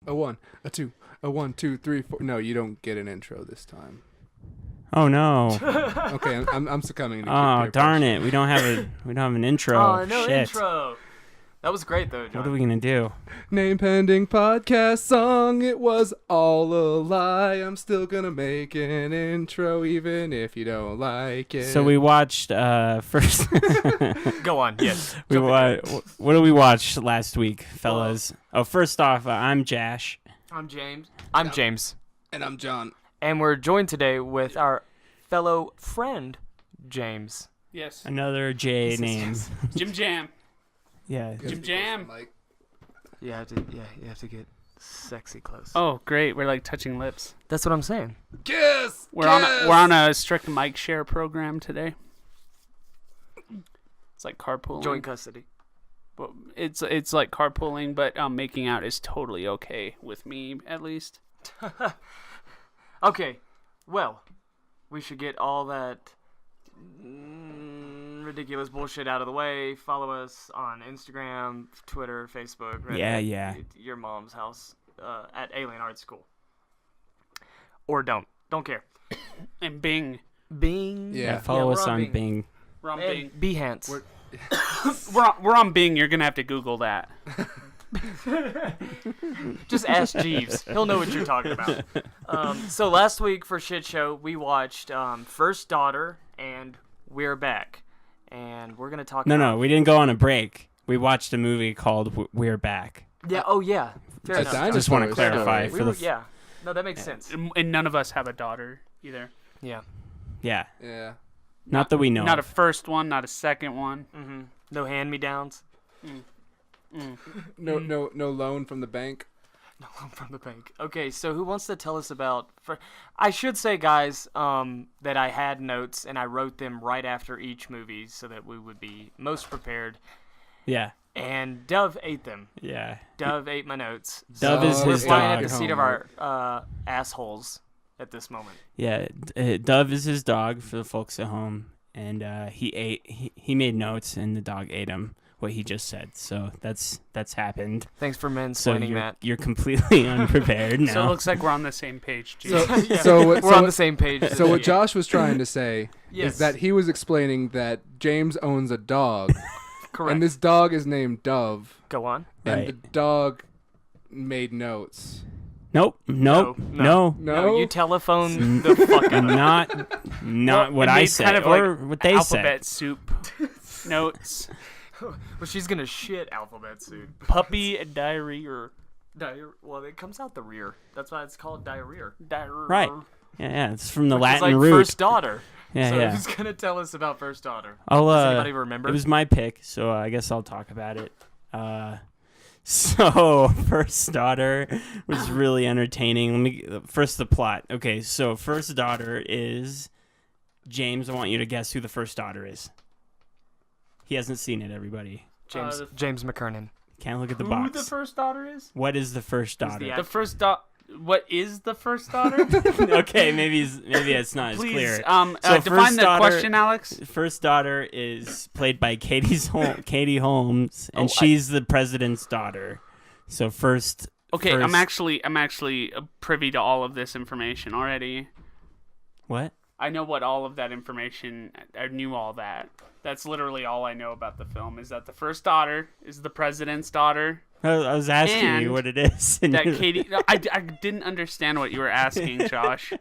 A 1, a 2, a 1, 2, 3, 4. No, you don't get an intro this time. Oh no. Okay, I'm succumbing to Oh darn it. We don't have an intro. Oh, no Shit. intro. That was great though, John. What are we gonna do? Name pending podcast song. It was all a lie. I'm still gonna make an intro even if you don't like it. So we watched first. Go on, yes. What did we watch last week, fellas? First off, I'm Jash. I'm James. I'm James. And I'm John. And we're joined today with our fellow friend, James. Yes. Another J name. JimJam. Yeah. JimJam. You have to get sexy close. Oh, great. We're like touching lips. That's what I'm saying. Kiss. We're on a strict mic share program today. It's like carpooling. Joint custody. Well, it's like carpooling, but making out is totally okay with me, at least. Okay, well, we should get all that ridiculous bullshit out of the way. Follow us on Instagram, Twitter, Facebook. Reddit, Yeah. Your mom's house at Alienartschool. Or don't care. And Bing. Bing. Yeah. Follow us we're on Bing. We're on And Bing. Behance. We're on Bing. You're gonna have to Google that. Just ask Jeeves. He'll know what you're talking about. So last week for Shit Show, we watched First Daughter and We're Back. And we're going to talk about... No, we didn't go on a break. We watched a movie called We're Back. Yeah, oh yeah. Fair enough. Dinosaurs. Just want to clarify We were, yeah. No, that makes sense. And none of us have a daughter either. Yeah. Yeah. Yeah. Not that we know. Not a of. first one, not a second one. Mm-hmm. No hand-me-downs. No loan from the bank. No loan from the bank. Okay, so who wants to tell us about... I should say, guys, that I had notes, and I wrote them right after each movie so that we would be most prepared. Yeah. And Dove ate them. Yeah. Dove ate my notes. Dove so is his we're flying dog. at the seat of our assholes at this moment. Yeah. Dove is his dog for the folks at home, and he made notes, and the dog ate him. What he just said, so that's happened. Thanks for So mansplaining that. you're completely unprepared now. So it looks like we're on the same page, G. We're on the same page. So what Josh was trying to say Yes. is that he was explaining that James owns a dog, Correct. and this dog is named Dove, Go on. and Right. the dog made notes. Nope. No. You telephone the fuck out. Not what I said, kind of or like what they alphabet said. soup notes. Well, she's gonna shit alphabet soup. Puppy diarrhea. Well, it comes out the rear. That's why it's called diarrhea. Right. Yeah, it's from the It's Latin like root. First Daughter. Yeah, So yeah. who's gonna tell us about First Daughter? I'll, Does anybody remember? It was my pick, so I guess I'll talk about it. So First Daughter was really entertaining. First the plot. Okay, so First Daughter is James. I want you to guess who the first daughter is. He hasn't seen it, everybody. James McKernan. Can't look at the Who box. the first daughter is? What is the first Who's daughter? the The first What is the first daughter? Okay, maybe it's not as Please, clear. define first the daughter- question, Alex. First daughter is played by Katie Holmes, and she's the president's daughter. So first. Okay, first, I'm actually privy to all of this information already. What? I know what all of that information. I knew all that. That's literally all I know about the film. Is that the first daughter is the president's daughter? I was asking you And what it is. and That you're- Katie. I didn't understand what you were asking, Josh.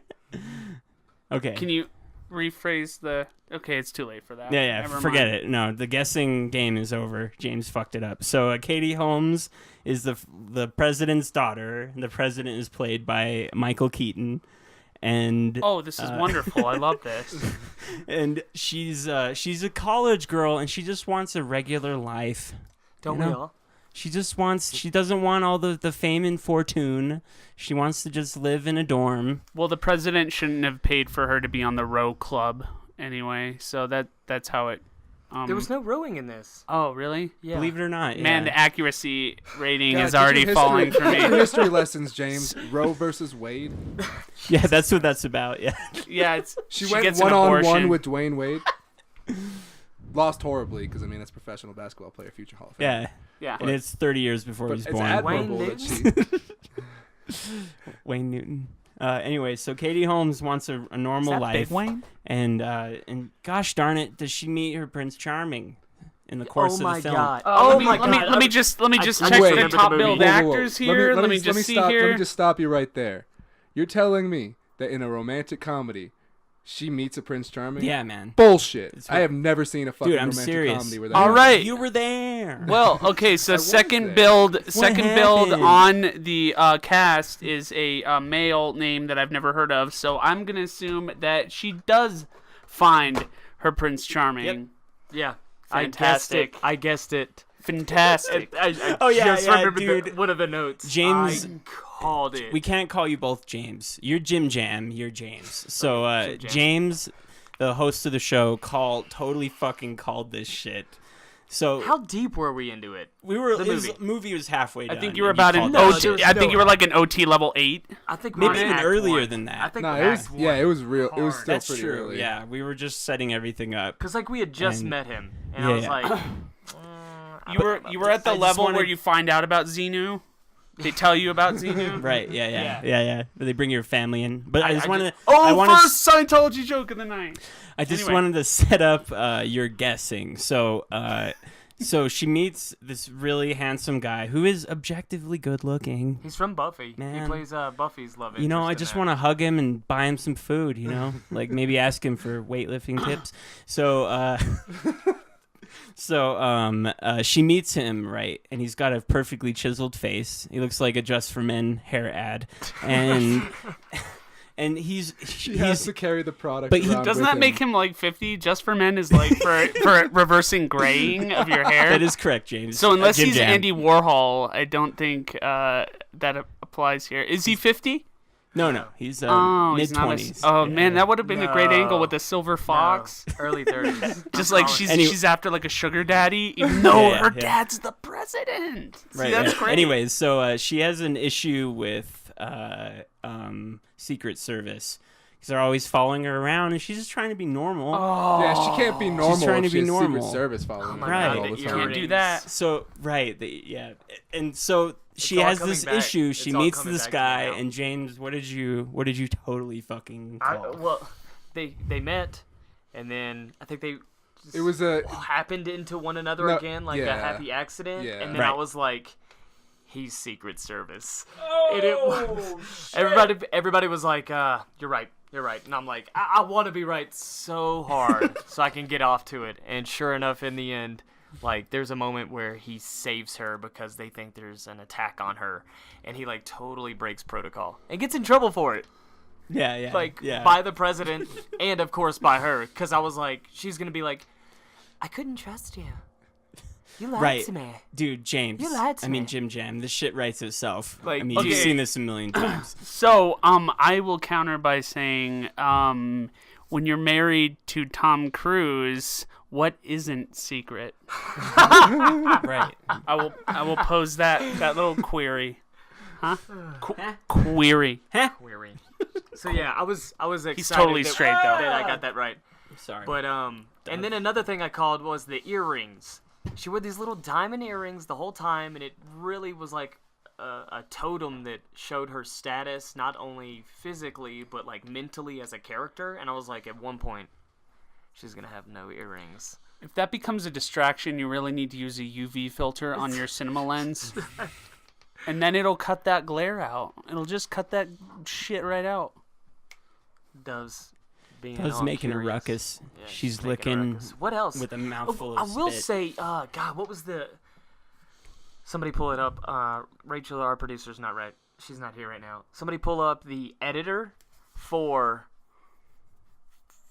Okay. Can you rephrase the? Okay, it's too late for that. Yeah, Never forget mind. it. No, the guessing game is over. James fucked it up. So Katie Holmes is the president's daughter. The president is played by Michael Keaton, and Oh, this is wonderful. I love this. and she's a college girl, and she just wants a regular life. Don't You we know? all? She doesn't want all the fame and fortune. She wants to just live in a dorm. Well, the president shouldn't have paid for her to be on the row club anyway. So that's how it. There was no rowing in this. Oh, really? Yeah. Believe it or not, Man, yeah. the accuracy rating God, is get your already falling for get your me. history lessons, James. Roe versus Wade. Yeah, that's what that's about. Yeah. Yeah, She gets went an one-on-one abortion. with Dwayne Wade. Lost horribly because that's a professional basketball player, future Hall of Fame. Yeah. Yeah. And it's 30 years before But he was it's born. admirable Wayne that she. Wayne Newton. Anyway, so Katie Holmes wants a normal life. Big Wayne? And gosh darn it, does she meet her Prince Charming in the course of the film? God. Let me just check the top billed actors here. Let me just Let me just stop you right there. You're telling me that in a romantic comedy, she meets a Prince Charming? Yeah, man. Bullshit. I have never seen a fucking Dude, I'm romantic serious. comedy where that All happens. right. You were there. Well, okay, so I was second there. build happened? on the cast is a male name that I've never heard of. So I'm gonna assume that she does find her Prince Charming. Yeah. Fantastic. I guessed it. Fantastic. I just remembered dude. one of the notes. James, I called it. we can't call you both James. You're JimJam. You're James. So JimJam. James, the host of the show, totally fucking called this shit. So How deep were we into it? we were. the The movie was halfway done. I think you were and about an called No, that OT. there was shit. I think no- you were like an OT level 8. I think Maybe we're in even Act earlier one. than that. I think No, Act it was. one. Yeah, it was real. It was Hard. still That's pretty true. early. Yeah, we were just setting everything up. Because like we had just And- met him, and Yeah, I was yeah. like, You were at the I just level wanted- where you find out about Xenu. They tell you about Xenu. Right? Yeah. They bring your family in, but I just wanted. First Scientology joke of the night. I just Anyway. wanted to set up your guessing. So, so she meets this really handsome guy who is objectively good looking. he's from Buffy. Man. He plays Buffy's love interest. You know, I in just that. want to hug him and buy him some food. You know, like maybe ask him for weightlifting tips. So, she meets him, right, and he's got a perfectly chiseled face. He looks like a Just for Men hair ad, and She has to carry the product. But he- around Doesn't with that make him like 50? Just for Men is like for reversing graying of your hair. that is correct, James. So unless Jim he's Jam. Andy Warhol, I don't think that applies here. Is he 50? No, he's Oh, mid he's not. 20s. Oh man, that would have been a great angle No. with the silver fox. No, early 30s. Just like she's after like a sugar daddy, even though Yeah, her yeah. dad's the president. See, Right, that's right. great. Anyways, so she has an issue with Secret Service because they're always following her around, and she's just trying to be normal. Oh, Yeah, she can't be normal. trying to if she be has normal. Secret Service following my her God, all the the you time. can't do earrings. that. So and so she all has coming this back. issue. It's She all meets coming this back to me guy, now. and James, what did you totally fucking call? Well, they met, and then I think they It was a. happened into one another No, again, like a yeah. happy accident, Yeah. and then Right. I was like, he's Secret Service. Oh, Everybody was like, you're right, and I'm like, I want to be right so hard so I can get off to it, and sure enough, in the end, like, there's a moment where he saves her because they think there's an attack on her, and he like totally breaks protocol and gets in trouble for it. yeah, Like, yeah. by the president and of course by her, because I was like, she's gonna be like, I couldn't trust you, you lied Right. to me. Dude, James. You lied to I mean, me. Jim Jam. This shit writes itself. Like, I mean, okay. you've seen this a million times. So, I will counter by saying, when you're married to Tom Cruise, what isn't secret? Right. I will pose that little query. Huh? Query. Query. So yeah, I was excited. He's totally that, straight, though. that I got that right. Sorry. But and then another thing I called was the earrings. She wore these little diamond earrings the whole time, and it really was like a totem that showed her status, not only physically but like mentally as a character. And I was like, at one point, she's gonna have no earrings. If that becomes a distraction, you really need to use a UV filter on your cinema lens. And then it'll cut that glare out. It'll just cut that shit right out. Does being Does all making a curious. ruckus. Yeah, she's making a licking ruckus. What else? with a mouthful I of will spit. say, God, what was the? Somebody pull it up. Rachel, our producer's not right. She's not here right now. Somebody pull up the editor for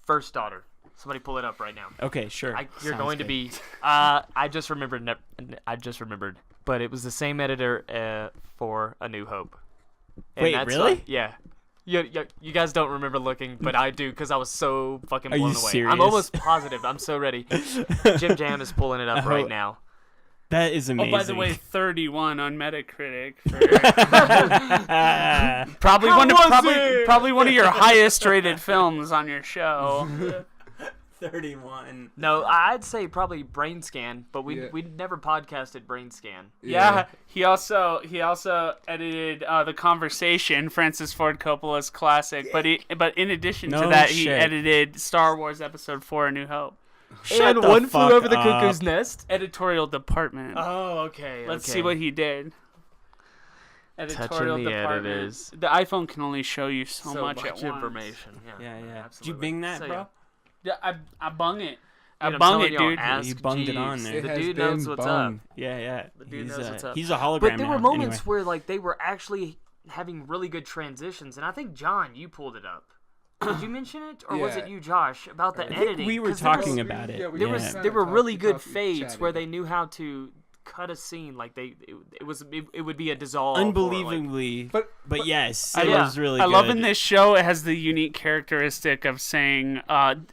First Daughter. Somebody pull it up right now. Okay, sure. You're Sounds going to good. be. I just remembered. But it was the same editor for A New Hope. And Wait, that's really? like- yeah. You guys don't remember looking, but I do because I was so fucking Are blown you away. serious? I'm almost positive. I'm so ready. JimJam is pulling it up Oh, right now. That is amazing. Oh, by the way, 31 on Metacritic. For Ah, probably one of your highest rated films on your show. 31. No, I'd say probably Brain Scan, but we Yeah. never podcasted Brain Scan. Yeah, he also edited The Conversation, Francis Ford Coppola's classic. But in addition to No that, he shit. edited Star Wars Episode 4: A New Hope. And the One Flew fuck Over the up. Cuckoo's Nest. Editorial department. Oh, okay. Let's see what he did. Editorial Touching the department. editors. The iPhone can only show you so much at once. information. Yeah, yeah. Did you Absolutely. bing that, So, bro? Yeah, I bung it. I Dude, I'm bung telling it, y'all, dude. ask You bunged it on Jeeves. there. It The has dude been knows what's bung. up. Yeah, yeah. The dude knows what's up. He's a hologram But there were now, moments anyway. where like they were actually having really good transitions, and I think John, you pulled it up. Did you mention it, or was Yeah. it you, Josh, about the I think editing? we were 'Cause there was- talking about it. Yeah, we There were was kinda there were talking- really good talking- fades chatting. where they knew how to cut a scene like it would be a dissolve. or, like- Unbelievably, But yes, I it love- was really I good. love in this show, it has the unique characteristic of saying, wow,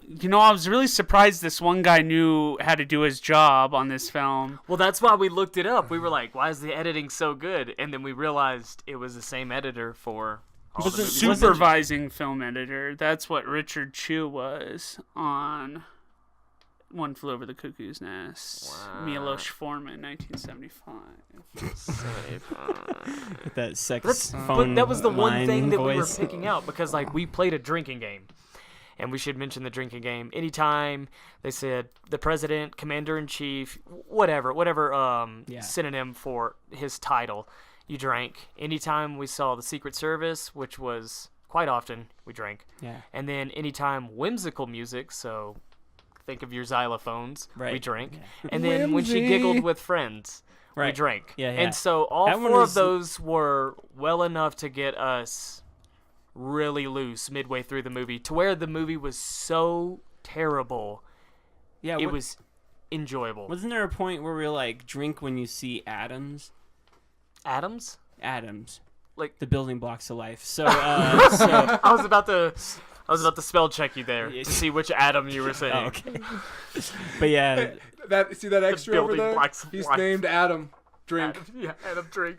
I was really surprised this one guy knew how to do his job on this film. Well, that's why we looked it up. We were like, "Why is the editing so good?" And then we realized it was the same editor for all the movies. Supervising film editor. That's what Richard Chew was on One Flew Over the Cuckoo's Nest. Wow. Milos Forman, 1975. With that But saxophone that was the one line thing that we were voice. picking out because like we played a drinking game, and we should mention the drinking game anytime they said the president, commander in chief, whatever Yeah. synonym for his title, you drank. Anytime we saw the Secret Service, which was quite often, we drank. Yeah. And then anytime whimsical music, so think of your xylophones, we Right. drank. Yeah. And then when she Whimsy. giggled with friends, we Right. drank. Yeah, yeah. And so all That one four was- of those were well enough to get us really loose midway through the movie to where the movie was so terrible, Yeah, it was enjoyable. Wasn't there a point where we were like, drink when you see atoms? Adams? Atoms. Like- the building blocks of life. So, so I was about to spell check you there to see which Adam you were saying. oh, okay. But yeah, that extra over building there? blocks of He's life. named Adam. Drink. Adam drink.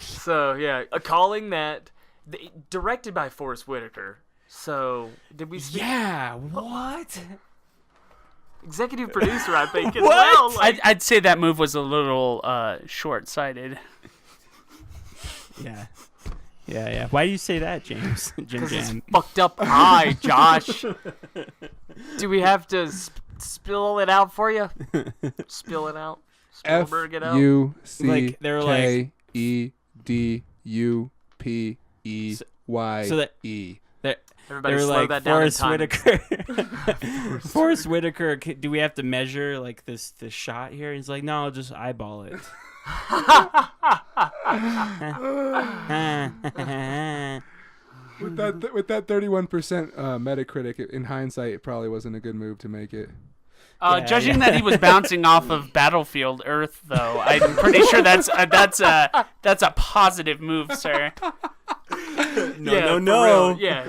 So yeah, a calling that directed by Forest Whitaker. So did we? Speak? yeah. What? Executive producer, I think as What? well. Like, I'd say that move was a little short-sighted. Yeah. Yeah, yeah. Why do you say that, James? Jim Because his Jam. fucked up eye, Josh. Do we have to spill it out for you? Spill it out. Spielberg it out. F-U-C-K-E-D-U-P-E-Y-E. So that Everybody they were slow like that down in Forrest time. Whitaker. Forrest Whitaker. Do we have to measure like this shot here? He's like, no, I'll just eyeball it. With that 31% Metacritic, in hindsight, it probably wasn't a good move to make it. Judging that he was bouncing off of Battlefield Earth, though, I'm pretty sure that's a positive move, sir. No. Yeah.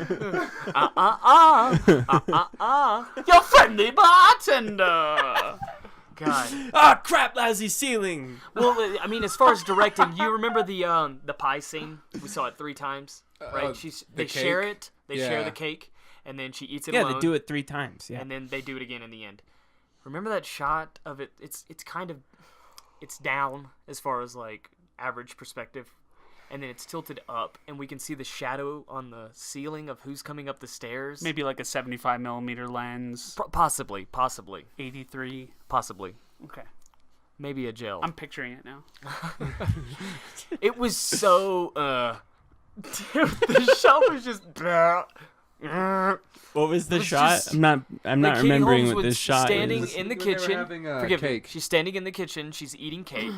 Your friendly bartender. God. Ah, crap! Lousy ceiling. Well, I mean, as far as directing, you remember the pie scene? We saw it 3 times, right? They cake? share it. They share Yeah. the cake, and then she eats it Yeah, alone. they do it 3 times. Yeah. And then they do it again in the end. Remember that shot of it? It's kind of it's down as far as like average perspective, and then it's tilted up, and we can see the shadow on the ceiling of who's coming up the stairs. Maybe like a 75mm lens. Possibly, 83. possibly. Okay. Maybe a gel. I'm picturing it now. It was so the shot was just What was the was shot? just- I'm not Katie remembering Holmes what was this shot standing is. in the When they were kitchen. having, Forgive me. cake. She's standing in the kitchen. She's eating cake,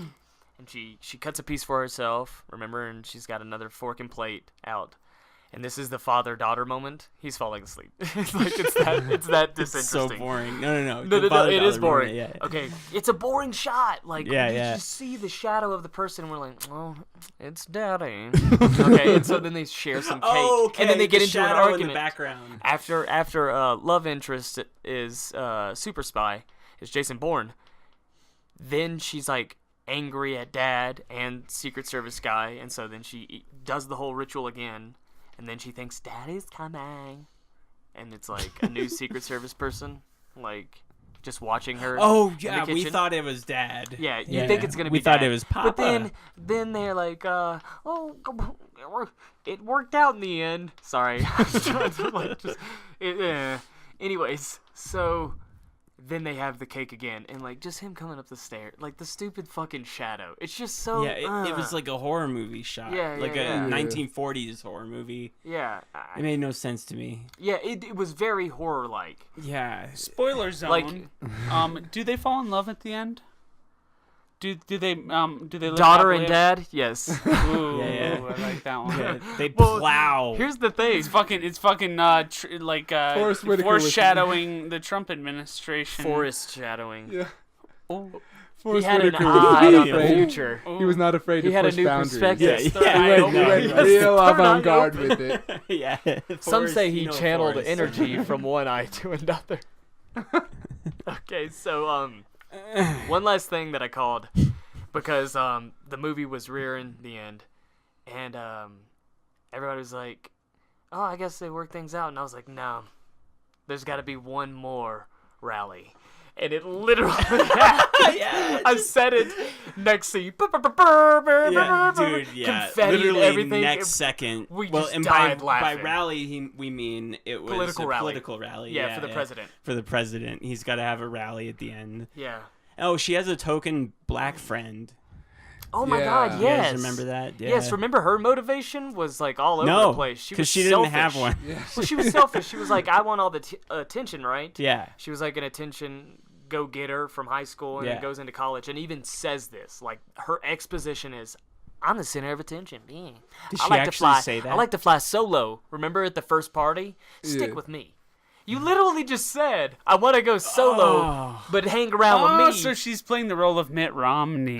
and she cuts a piece for herself. Remember, and she's got another fork and plate out. And this is the father-daughter moment. He's falling asleep. It's like it's that It's disinteresting. so boring. No. No, The it is father-daughter boring. moment, yeah. Okay, it's a boring shot. Like, Yeah, you yeah. just see the shadow of the person. And we're like, oh, it's daddy. Okay, and so then they share some cake, Oh, okay. and then they get the into an shadow in argument. the background. After love interest is super spy is Jason Bourne. Then she's like angry at dad and Secret Service guy, and so then she does the whole ritual again, and then she thinks daddy's coming, and it's like a new Secret Service person, like just watching her. Oh in yeah, the we kitchen. thought it was Dad. Yeah, you think it's gonna be. We thought Dad. it was Papa. But then they're like, it worked out in the end. Sorry. Anyways, so then they have the cake again, and like just him coming up the stairs, like the stupid fucking shadow. It's just so. Yeah, it was like a horror movie shot. Yeah, like yeah, a yeah. 1940s horror movie. Yeah. It made no sense to me. Yeah, it was very horror-like. Yeah. Spoiler zone. Like, do they fall in love at the end? Do they live daughter happily and dad, yes. Ooh, Yeah. I like that one. Yeah, they Well, plow. Here's the thing. It's fucking Forest Whitaker was- foreshadowing the Trump administration. Forest shadowing. Yeah. Oh, Forest He had an Whitaker was eye not on the afraid. future. He was not afraid He to had a push new boundaries. perspective. Yeah, Third eye He open. went Yes, real third eye avant-garde open. with it. Yeah. Some Forrest, say he you know channeled Forrest. energy from one eye to another. Okay, so one last thing that I called because the movie was rearing the end, and everybody was like, "Oh, I guess they worked things out," and I was like, "No, there's got to be one more rally." And it literally, I said it next scene. Yeah, dude, yeah. Confetti and Literally everything. next second. we well, just and died by laughing. rally, we mean it was Political a rally. political rally. Yeah, for the president. For the president. He's got to have a rally at the end. Yeah. Oh, she has a token black friend. Oh my Yeah. God! You Yes. guys remember that? Yeah. Yes. Remember her motivation was like all over No, the place. She because was she didn't selfish. have one. Yeah. Well, she was selfish. She was like, I want all the attention, right? Yeah. She was like an attention go-getter from high school and Yeah. then goes into college and even says this. Like, her exposition is, I'm the center of attention. Yeah. Did I she like actually to fly, say that? I like to fly solo. Remember at the first party? Stick Yeah. with me. You literally just said, I want to go solo, Oh. but hang around Oh, with me. so she's playing the role of Mitt Romney.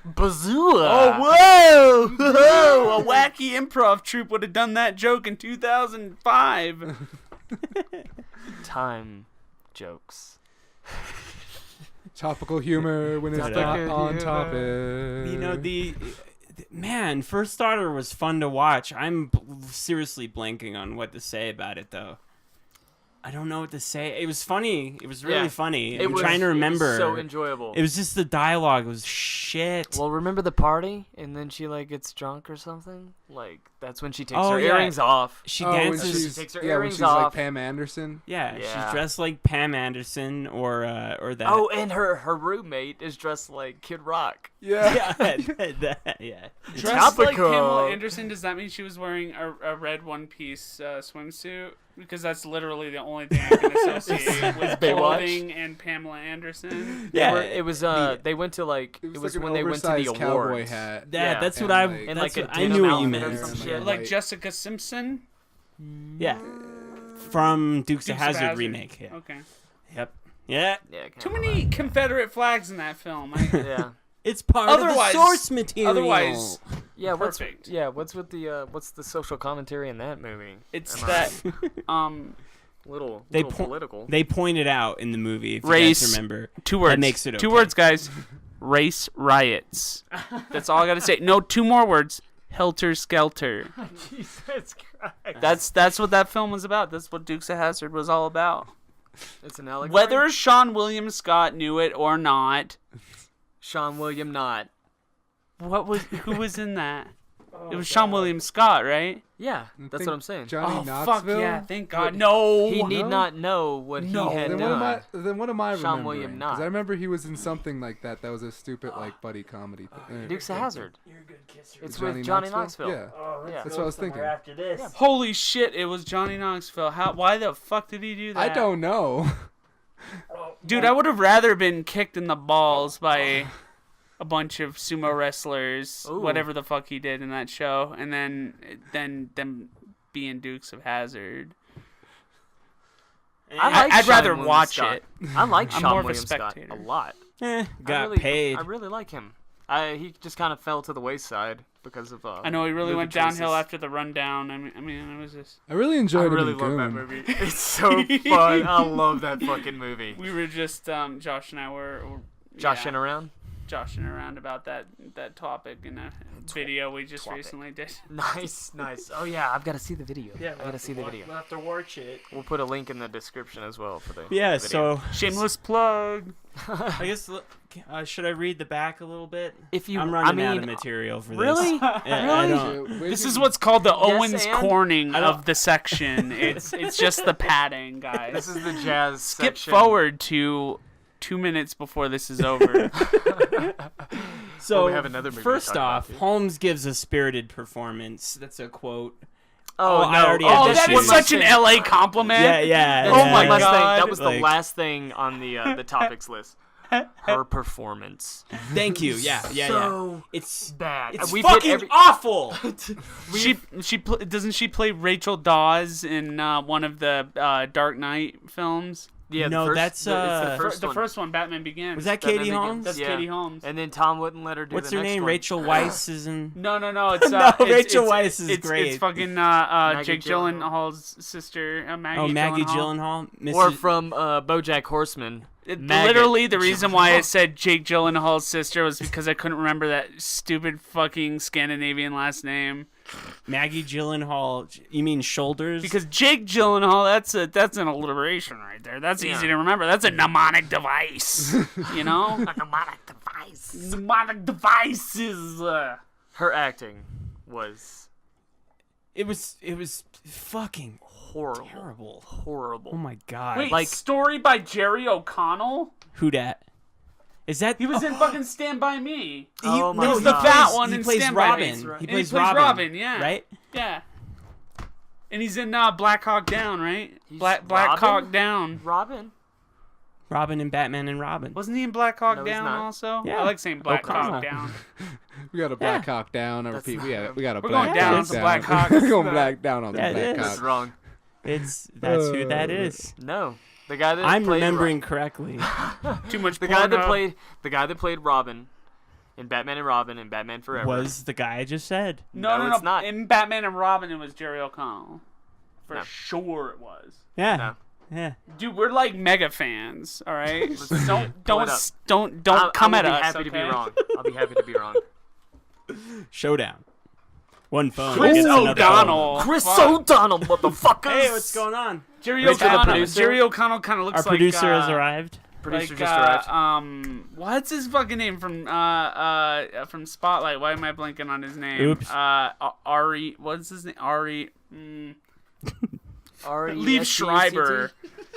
Bazooka. Oh, whoa! Whoa! A wacky improv troupe would have done that joke in 2005. Time jokes. Topical humor when it's Topical not on humor. topic. You know, the man, First Starter was fun to watch. I'm seriously blanking on what to say about it, though. I don't know what to say. It was funny. It was really Yeah. funny. It I'm was- trying to it was remember. so enjoyable. It was just the dialogue was shit. Well, remember the party, and then she like gets drunk or something. Like that's when she takes Oh, her yeah. earrings off. She Oh, when dances. she's, She takes her yeah, when earrings she's like off. Pam Anderson. Yeah, Yeah. she's dressed like Pam Anderson or that. Oh, and her roommate is dressed like Kid Rock. Yeah. yeah. Dressed like Topical. Pamela Anderson, does that mean she was wearing a red one-piece swimsuit? Because that's literally the only thing I can associate with Baywatch? clothing and Pamela Anderson. Yeah, It was they went to like it was like when an they went to the oversized cowboy awards. hat. Yeah, that's and what I. like- And That's like a what I denim knew what you outfit or meant. some And shit. Like Like- Jessica Simpson? Yeah, from Dukes of Dukes of Hazzard Hazzard. remake. Yeah. Okay. Yep. Yeah. Yeah, kinda Too many Confederate flags in that film. Yeah. It's part of the Otherwise- source material. Otherwise, Yeah, Perfect. what's with the what's the social commentary in that movie? it's Am that little They little po- political. they pointed out in the movie. If you Race. guys remember. two words. makes it Two okay. words, guys. Race riots. That's all I gotta say. No, two more words. Helter Skelter. Jesus Christ. That's what that film was about. That's what Dukes of Hazzard was all about. It's an allegory. Whether Sean William Scott knew it or not, Sean William not. who was in that? It was Sean William Scott, right? Yeah, that's what I'm saying. Johnny Oh Knoxville. fuck yeah! Thank God. No. He need No? not know what No. he had Then done. what am I Sean remembering? William 'Cause Knott. I remember he was in something like that. That was a stupid like buddy comedy. Dukes of Hazzard. You're a good kisser. It's with Johnny Knoxville. Yeah, Yeah. that's what I was thinking. After this. Holy shit! It was Johnny Knoxville. Why the fuck did he do that? I don't know. Dude, I would have rather been kicked in the balls by a bunch of sumo wrestlers, Ooh. whatever the fuck he did in that show, and then them being Dukes of Hazzard. I like I'd Sean rather William watch Scott. it. I like I'm Sean more of a William Scott spectator. a lot. Got I paid. really like him. He just kind of fell to the wayside because of. I know he really movie went downhill choices. after the rundown. I mean, it was just I really I enjoyed really him in love that Goon. movie. It's so fun. I love that fucking movie. we were just Josh and I were Joshing yeah. around. joshing around about that topic in a video we just topic. recently did. Nice. Oh yeah, I've got to see the video. Yeah, I gotta see the video. We'll have to watch it. We'll put a link in the description as well for the Yeah, video. so Shameless plug. I guess should I read the back a little bit? If you, I'm running out of material for really? this. I don't- This is what's called the Owens and? Corning of the section. It's just the padding, guys. This is the jazz Skip section. forward to 2 minutes before this is over. So we have another movie to first talk about, off, too. Holmes gives a spirited performance. That's a quote. Oh, I no. already Oh, had that this is shit. such an LA compliment. Yeah. That's Oh the my last thing. God. That was the Like- last thing on the topics list. Her performance. Thank you. Yeah. So It's bad. it's We've hit fucking every- awful. Doesn't she play Rachel Dawes in one of the Dark Knight films? Yeah, No, the first, that's, it's the first one. Batman Begins. Was that Batman Katie Begins. Holmes? That's Yeah. Katie Holmes. And then Tom wouldn't let her do What's the her next name? one. Rachel Weisz is in. No. It's No, it's, Rachel it's, Weisz is it's, great. It's fucking Maggie Jake Gyllenhaal's sister, Maggie. Oh, Maggie Gyllenhaal. Gyllenhaal. Or Mrs. from BoJack Horseman. Literally, the reason why I said Jake Gyllenhaal's sister was because I couldn't remember that stupid fucking Scandinavian last name. Maggie Gyllenhaal. You mean shoulders? Because Jake Gyllenhaal, that's an alliteration right there. That's easy to remember. That's a mnemonic device. You know? A mnemonic device. Mnemonic devices. Her acting was it was fucking horrible. terrible. Horrible. Oh my god. Wait, Like- story by Jerry O'Connell? Who dat? Is that He was in fucking Stand By Me. Oh my no, God. he The fat plays- one He in plays Stand By Me. Robin. right. He And plays he plays Robin, yeah. Right? Yeah. And he's in Black Hawk Down, right? He's Black Robin? Hawk Down. Robin? Robin and Batman and Robin. Wasn't he in Black Hawk No, he's Down not. also? Yeah. I like saying Black O'Connell. Hawk Down. We got a Black Hawk down. I That's repeat, not we got a We're Black going down Hawk on some Black Hawk. We're going black down on the Yeah, it Black is. That's Hawk. wrong. That's who that is. No. The guy that I'm played remembering correctly. Too much the guy that Pornhub. played Robin in Batman and Robin and Batman Forever. Was the guy I just said. No, it's not. In Batman and Robin, it was Jerry O'Connell. For No. sure it was. Yeah. No. Yeah. Dude, we're like mega fans, all right? don't Pull it up. don't come I at will be us. happy to be okay? wrong. I'll be happy to be wrong. Showdown. One phone. Chris against another O'Donnell. Chris Fuck. O'Donnell, motherfuckers. phone. Hey, what's going on? Jerry Rachel, the O'Connell. producer? Jerry O'Connell kind of looks Our like producer has arrived. Producer like, just arrived. What's his fucking name from Spotlight? Why am I blanking on his name? Oops. Ari. What's his name? Ari. R-E-S-T-U-C-T? Liev Schreiber.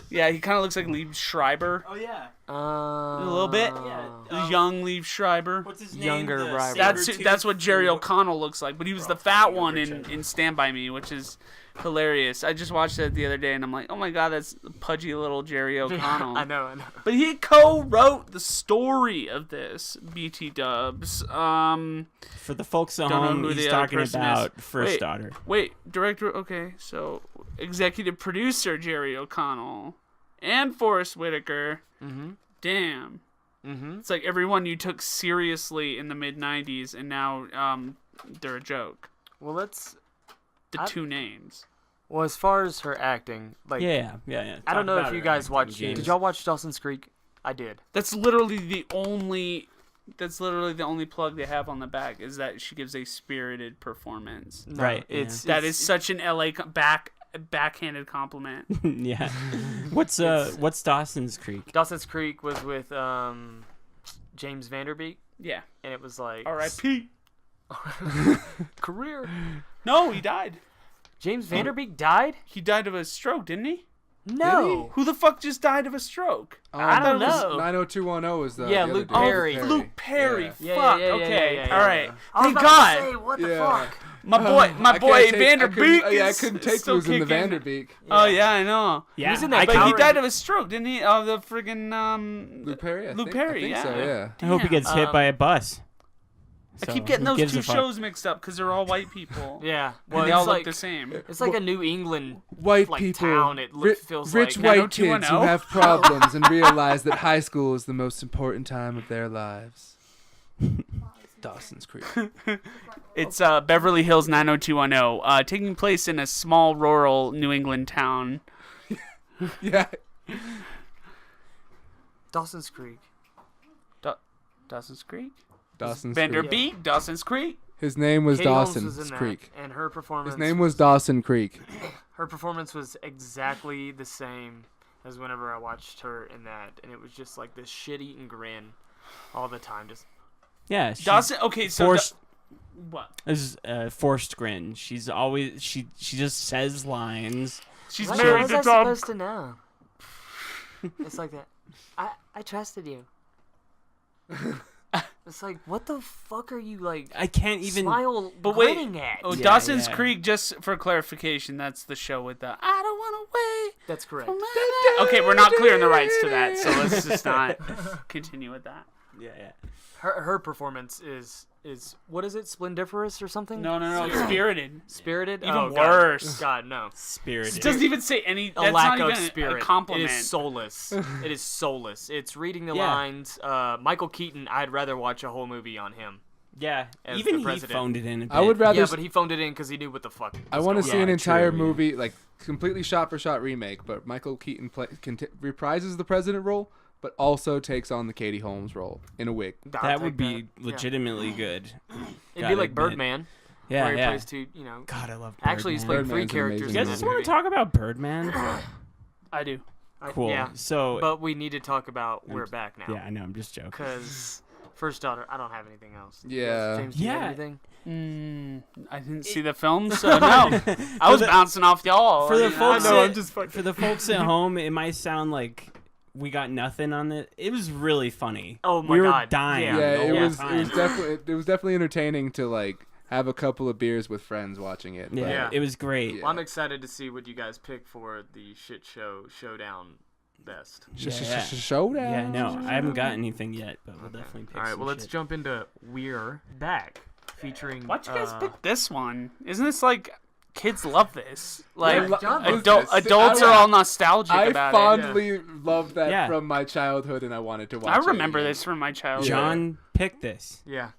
Yeah, he kind of looks like Liev Schreiber. Oh yeah. A little bit. Yeah. Young Liev Schreiber. What's his Younger name? The rival. That's what Jerry O'Connell looks like, but he was the fat one Richard. in Stand By Me, which is hilarious. I just watched that the other day, and I'm like, oh my god, that's pudgy little Jerry O'Connell. I know. But he co-wrote the story of this. BT Dubs. For the folks at Don't know home, who he's the other talking person about is. First Wait. Daughter. Wait, director. Okay, so executive producer Jerry O'Connell and Forest Whitaker. Mm-hmm. Damn. Mm-hmm. It's like everyone you took seriously in the mid '90s, and now they're a joke. Well, let's. The two names. Well, as far as her acting, like, Yeah. I don't know Talk if about you her guys acting, watched. James. Did y'all watch Dawson's Creek? I did. That's literally the only. That's literally the only plug they have on the back is that she gives a spirited performance. No, Right, It's That it's- is such an LA backhanded compliment. Yeah. What's Dawson's Creek? Dawson's Creek was with James Vanderbeek, Yeah. and it was like R.I.P. career. No, he died. James Vanderbeek died? He died of a stroke, didn't he? No. Who the fuck just died of a stroke? I don't thought it was- know. 90210 is the Yeah, the Luke other dude. Perry. Luke Perry. Yeah. Yeah, Fuck. yeah, yeah, Okay. yeah, yeah, All yeah. right. I was Thank about God. to say, what the Yeah. fuck? My I boy can't Vanderbeek. I is couldn't take still who's in the kicking. Vanderbeek. Oh yeah, I know. Yeah. was in that But Power he died Ranger- of a stroke, didn't he? Of the friggin' Luke Perry. I Luke think, Perry, I think so. yeah. Yeah. I hope he gets hit by a bus. I So, keep getting who those gives two a fuck? shows mixed up because they're all white people. Yeah. Well, Well, they all it's look like the same. it's like a New England White like people, town. It feels rich like white kids who 90210. have problems and realize that high school is the most important time of their lives. Dawson's Creek. It's Beverly Hills 90210, taking place in a small rural New England town. Yeah. Dawson's Creek. Dawson's Creek. Dawson's Bender Creek. Beak, Dawson's Creek. His name was Katie Holmes Dawson's was in that, Creek. and her performance. His name was Dawson Creek. Her performance was exactly the same as whenever I watched her in that, and it was just like this shit-eating grin all the time. Just Yeah, she's Dawson. Okay, so forced. what? This is forced grin. She's always she just says lines. She's What married was to I Tom. supposed to know? It's like that. I trusted you. It's like, what the fuck are you like? I can't even. Smile, But wait. grinning at. Oh, Yeah, Dawson's yeah. Creek. Just for clarification, that's the show with the "I don't want to wait." That's correct. Okay, we're not clearing the rights to that, so let's just not continue with that. Yeah. Her performance is what is it? Splendiferous or something? No. Spirited. Spirited. Even Oh, worse. God, no. Spirited. It doesn't even say any. A That's lack not of even spirit. a compliment. It is soulless. It is soulless. It's reading the Yeah. lines. Michael Keaton. I'd rather watch a whole movie on him. Yeah. As Even the he president. phoned it in a bit. I would rather. Yeah, but he phoned it in because he knew what the fuck. I want to see Yeah, an entire true, yeah. movie, like completely shot for shot remake, but Michael Keaton reprises the president role, but also takes on the Katie Holmes role in a wig. That would be legitimately good. It'd Gotta be like admit. Birdman, Yeah, where he yeah. plays two. You know. God, I love Birdman. Actually, he's played three Birdman's an characters. amazing You in guys that just want movie. to talk about Birdman? I do. Cool. Yeah, So. but we need to talk about We're Back Now. Yeah, I know. I'm just joking. Because First Daughter, I don't have anything else. Yeah. James, do you have Yeah. anything? I didn't see the film, so no. I was bouncing off y'all. For the you know? folks, I know, at, I'm just fucking- for the folks at home, it might sound like we got nothing on it. It was really funny. Oh my we were God. dying. Yeah. the it whole was time. definitely entertaining to like have a couple of beers with friends watching it. Yeah, but- Yeah. it was great. Yeah. Well, I'm excited to see what you guys pick for the Shit Show Showdown best. Yeah. Showdown. Yeah, no, I haven't got anything yet, but we'll definitely pick All right, some well, let's shit. jump into We're Back, featuring. Why'd you guys pick this one? Isn't this like kids love this? Like Yeah, John loves adults are all nostalgic I about fondly loved that Yeah. from my childhood, and I wanted to it. watch I it remember again. this from my childhood. John picked this. Yeah.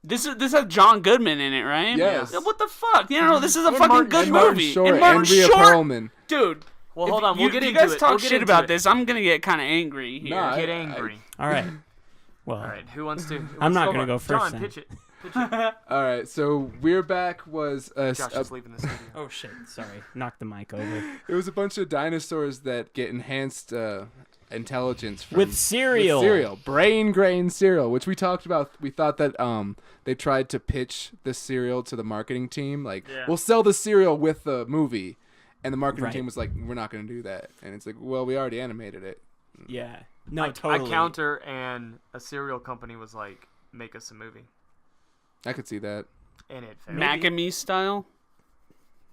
This has John Goodman in it, right? Yes. Yeah, what the fuck? You know, this is a And fucking Martin- good And Martin movie. Short and Martin and Rhea Short, Perlman. dude. Well, if hold on. We'll get you into guys it. talk We'll get shit into about it. this. I'm gonna get kind of angry here. Nah, Get I- angry. All right. Well, All right. Who wants to? I'm not going gonna to go first John, then. pitch it. Pitch it. All right, so We're Back was Josh is leaving the studio. oh shit, sorry, knocked the mic over. it was a bunch of dinosaurs that get enhanced intelligence from, With cereal. brain grain cereal, which we talked about. We thought that they tried to pitch the cereal to the marketing team, like we'll sell the cereal with the movie, and the marketing Right. team was like, we're not going to do that, and it's like, well, we already animated it. Yeah. No, I totally. counter, and a cereal company was like, "Make us a movie," I could see that. and it failed. Mac and Me style.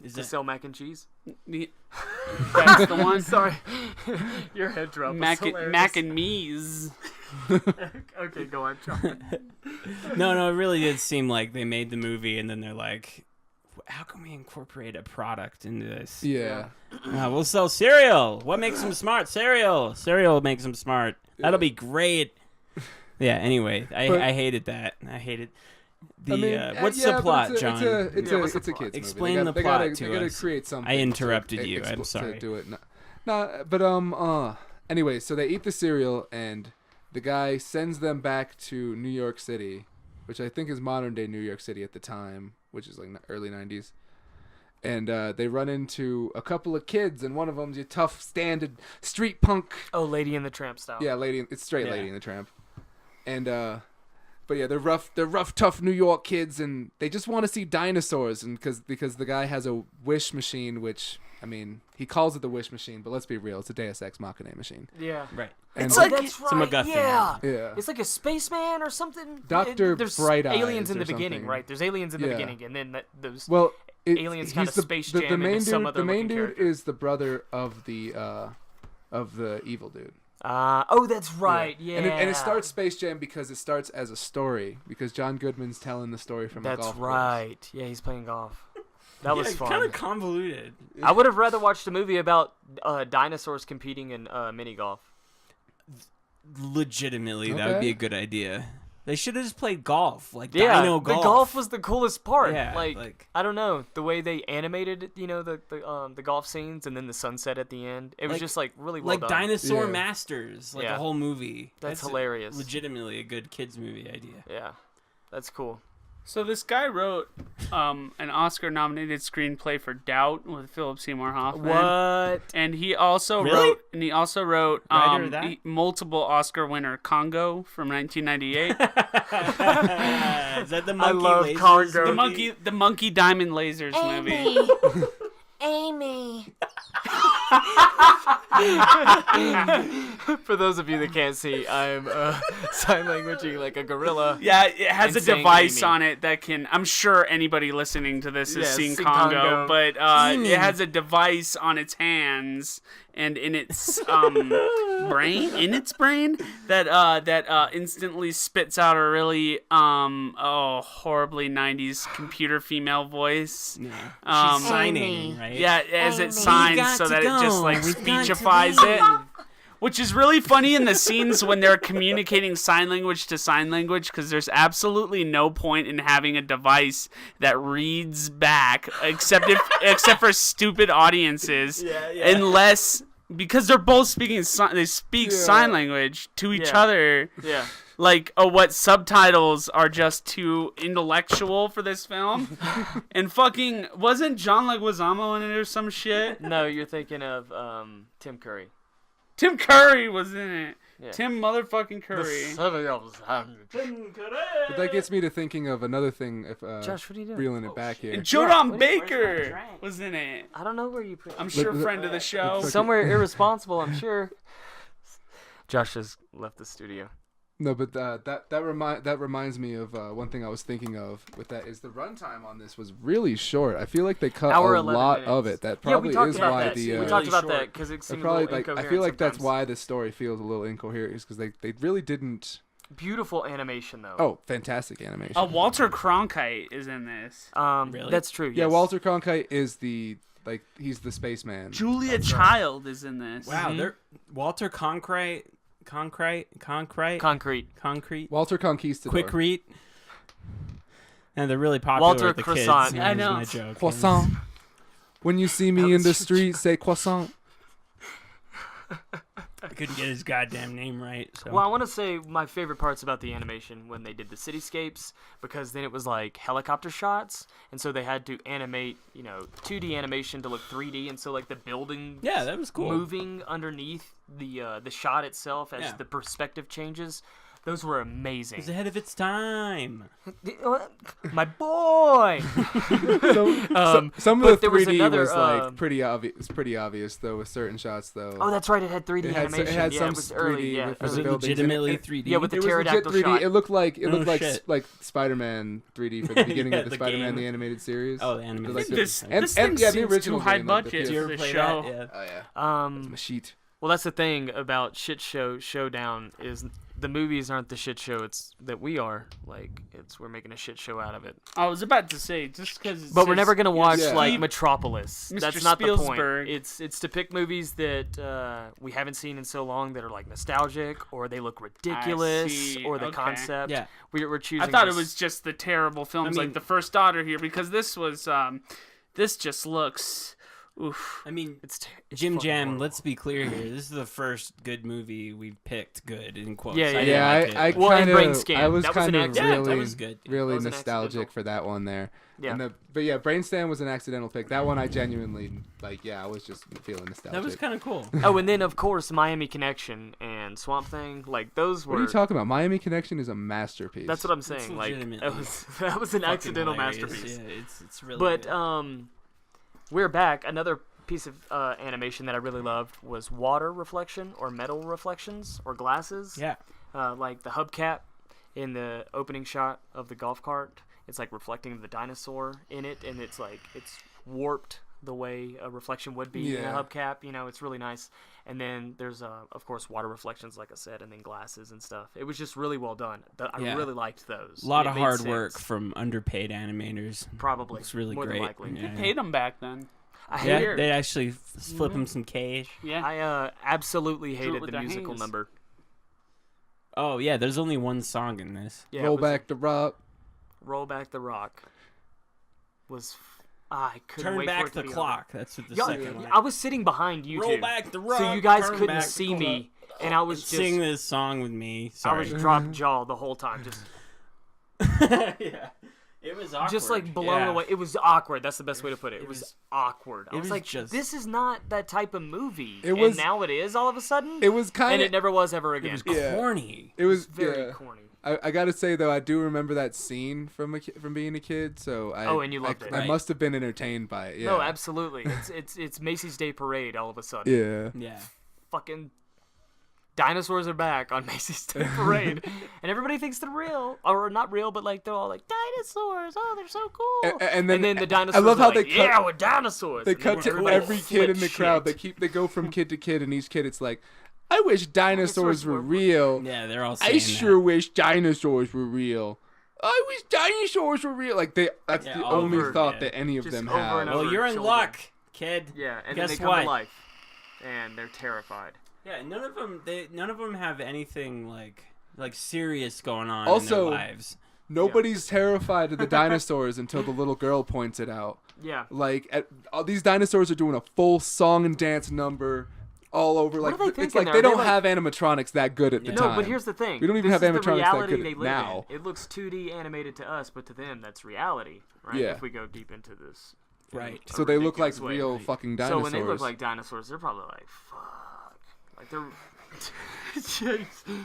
Is To it? sell mac and cheese. That's the one. Sorry, your head drop. Mac and Me's. Okay, go on, John. No, it really did seem like they made the movie and then they're like, how can we incorporate a product into this? Yeah. We'll sell cereal. What makes them smart? Cereal. Cereal makes them smart. That'll be great. Yeah. Anyway, I hated that. I hated the. What's the but plot, John? It's what's a the kids Explain movie. the They plot gotta, to they gotta us. create something. I interrupted to you. I'm to sorry. do it. No, but anyway, so they eat the cereal, and the guy sends them back to New York City, which I think is modern day New York City at the time, which is like early '90s. And they run into a couple of kids, and one of them's your tough, standard street punk. Oh, Lady in the Tramp style. Yeah, it's straight Yeah. Lady in the Tramp. And but yeah, they're rough, tough New York kids, and they just want to see dinosaurs, and because the guy has a wish machine, which I mean, he calls it the wish machine, but let's be real, it's a Deus Ex Machina machine. Yeah. Right. And It's like It's that's a right. MacGuffin. Yeah. yeah, It's like a spaceman or something. Dr. There's Bright aliens Eyes in or the beginning, something. right? There's aliens in the Yeah. beginning, and then those. well, aliens he's kinda the, Space the, Jam the into main some dude. other The main looking dude character. is the brother of the evil dude. Oh, that's right. Yeah. And it starts Space Jam because it starts as a story, because John Goodman's telling the story from a That's golf course. right. Yeah, he's playing golf. That was fun. Kind of convoluted. I would have rather watched a movie about dinosaurs competing in mini golf. Legitimately, that would be Okay. a good idea. They should have just played golf, like Yeah, Dino the golf. golf was the coolest part. Yeah, like I don't know, the way they animated, the golf scenes and then the sunset at the end. It was just like really well done. Dinosaur Masters, like Yeah. the whole movie. That's hilarious. Legitimately a good kids movie idea. Yeah, that's cool. So this guy wrote an Oscar-nominated screenplay for Doubt with Philip Seymour Hoffman. What? And he also Really? wrote Writer of that? multiple Oscar winner Congo from 1998. Is that the monkey love lasers Congo. movie? the monkey diamond lasers movie. Amy. For those of you that can't see, I'm sign languaging like a gorilla. Yeah, it has And a saying device Amy. on it that can. I'm sure anybody listening to this has Yeah, seen seen Congo, Congo. but it has a device on its hands and in its brain that instantly spits out a really horribly 90s computer female voice. Yeah. She's signing, Amy. right? Yeah, as Amy. it signs got so to that it just go. like We've got to speechifies leave. it. Which is really funny in the scenes when they're communicating sign language to sign language, because there's absolutely no point in having a device that reads back, except for stupid audiences, unless because they're both speaking they speak sign language to each other. Yeah. Like, what subtitles are just too intellectual for this film. And fucking, wasn't John Leguizamo in it or some shit? No, you're thinking of Tim Curry. Tim Curry was in it. Yeah. Tim motherfucking Curry. But that gets me to thinking of another thing. If Josh, what are you doing? reeling it back here. And Jordan Where's my Baker drink? was in it. I don't know where you put. I'm sure Look, friend of the show. Somewhere irresponsible, I'm sure. Josh has left the studio. No, but that reminds me of one thing I was thinking of with that is the runtime on this was really short. I feel like they cut Hour a 11 lot minutes. of it. That Yeah, we probably talked is about why that. the we really talked about short. that because it they're seemed a probably little like I incoherent feel like that's sometimes. why the story feels a little incoherent is because they really didn't. Beautiful animation though. Oh, fantastic animation. Walter Cronkite is in this. Really? That's true. yeah, yes. Walter Cronkite is he's the spaceman. Julia Child is in this. Wow, Mhm. they're Walter Concrete. Concrete. Walter Conquistador. Quick read. And they're really popular Walter with the Croissant. kids. I That was know. my joke. Croissant. When you see me in the street, say croissant. I couldn't get his goddamn name right. So. Well, I want to say my favorite parts about the animation when they did the cityscapes, because then it was like helicopter shots, and so they had to animate, 2D animation to look 3D, and so like the building Yeah, that was cool. moving underneath the shot itself as Yeah. the perspective changes. Those were amazing. It was ahead of its time. My boy. Some of but the there was 3D another, was like pretty obvious. It's pretty obvious though with certain shots though. Oh, that's right. It had 3D It had animation. it had yeah, some it was 3D early. Yeah, with Was the it buildings. legitimately And 3D? yeah, with the it was legit pterodactyl 3D. shot. It looked like Oh, shit. like Spider-Man 3D for the beginning Yeah, of the the Spider-Man game. the animated series. Oh, the animated Like series. the- This and thing yeah, the seems original too high game, like the budget Did you for ever this play show. that? Yeah. Oh yeah. Machete. Well, that's the thing about Shit Show Showdown is the movies aren't the shit show. It's that we are. Like, we're making a shit show out of it. I was about to say, just because. But we're never gonna watch Yeah. like Metropolis. Mr. That's not the Spielberg. point. It's to pick movies that we haven't seen in so long that are like nostalgic or they look ridiculous see. or the Okay. concept. Yeah. We're choosing. I thought it this- was just the terrible films mean- like The First Daughter here, because this was. This just looks. Oof. I mean, It's Jim fucking Jam, horrible. let's be clear here. This is the first good movie we've picked good, in quotes. Yeah, I yeah, didn't Yeah, like it. I Well, and kind Brain of Scan. I was That was kind an of accident. really that was good. really That was an nostalgic accidental. for that one there. Yeah. But yeah, Brainstem was an accidental pick. That one I genuinely like. Yeah, I was just feeling nostalgic. That was kind of cool. Oh, and then of course Miami Connection and Swamp Thing. Like those were. What are you talking about? Miami Connection is a masterpiece. That's what I'm It's saying. Like legitimately that was an Fucking accidental hilarious. masterpiece. Yeah, it's really But good. we're back. Another piece of animation that I really loved was water reflection or metal reflections or glasses. Yeah. Like the hubcap in the opening shot of the golf cart. It's like reflecting the dinosaur in it, and it's like it's warped the way a reflection would be in a Yeah. hubcap. It's really nice. And then there's of course water reflections, like I said, and then glasses and stuff. It was just really well done. I Yeah. really liked those. A lot It of made hard sense. work from underpaid animators. Probably. It's really more great. than likely. Yeah. Paid them back then. I hate Yeah, it. they actually flip him some cash. Yeah. I absolutely Drew it hated with the their musical hands. number. Oh yeah, there's only one song in this. Yeah, Roll back the rock. Roll Back the Rock. I couldn't Turn wait back for it to the be clock. That's what the Over. second line. I was sitting behind you Roll two, back the rock. so you guys turn couldn't back see the me, and I was just sing this song with me. I Sorry. was drop jaw the whole time, just Yeah. It was awkward. just like blown Yeah. away. It was awkward. That's the best way to put it. It was was- awkward. I it was was like, just- this is not that type of movie. It was- and now it is all of a sudden. It was kind and of. it never was ever again. Yeah. corny. It was Very yeah. corny. I gotta say though, I do remember that scene from being a kid. So Oh, and you loved it. I Right. must have been entertained by it. Yeah. No, absolutely. It's Macy's Day Parade all of a sudden. Yeah. Yeah. Fucking dinosaurs are back on Macy's Day Parade, and everybody thinks they're real, or not real, but like they're all like dinosaurs. Oh, they're so cool. And then the dinosaurs. I love how are like, they cut. yeah, we're dinosaurs. They And cut then to every kid in the flip crowd. shit. They go from kid to kid, and each kid it's like, I wish dinosaurs were real. Yeah, they're all saying I that. sure wish dinosaurs were real. I wish dinosaurs were real. Like that's Yeah, the all only over, thought yeah. that any of Just them over have. and Well, over you're in children. luck, kid. Yeah, and Guess then they come what? to life, and they're terrified. Yeah, none of them have anything like serious going on Also- in their lives. Nobody's terrified of the dinosaurs until the little girl points it out. Yeah. Like all these dinosaurs are doing a full song and dance number all over. What Like are they it's thinking? like Are they they don't like- have animatronics that good at the Yeah. time. No, but here's the thing. We don't even This have is the animatronics that reality good they at live now. in. It looks 2D animated to us, but to them, that's reality, right? Yeah. If we go deep into this. in Right. a So they look like ridiculous way. real fucking dinosaurs. So when they look like dinosaurs, they're probably like, fuck. Like they're.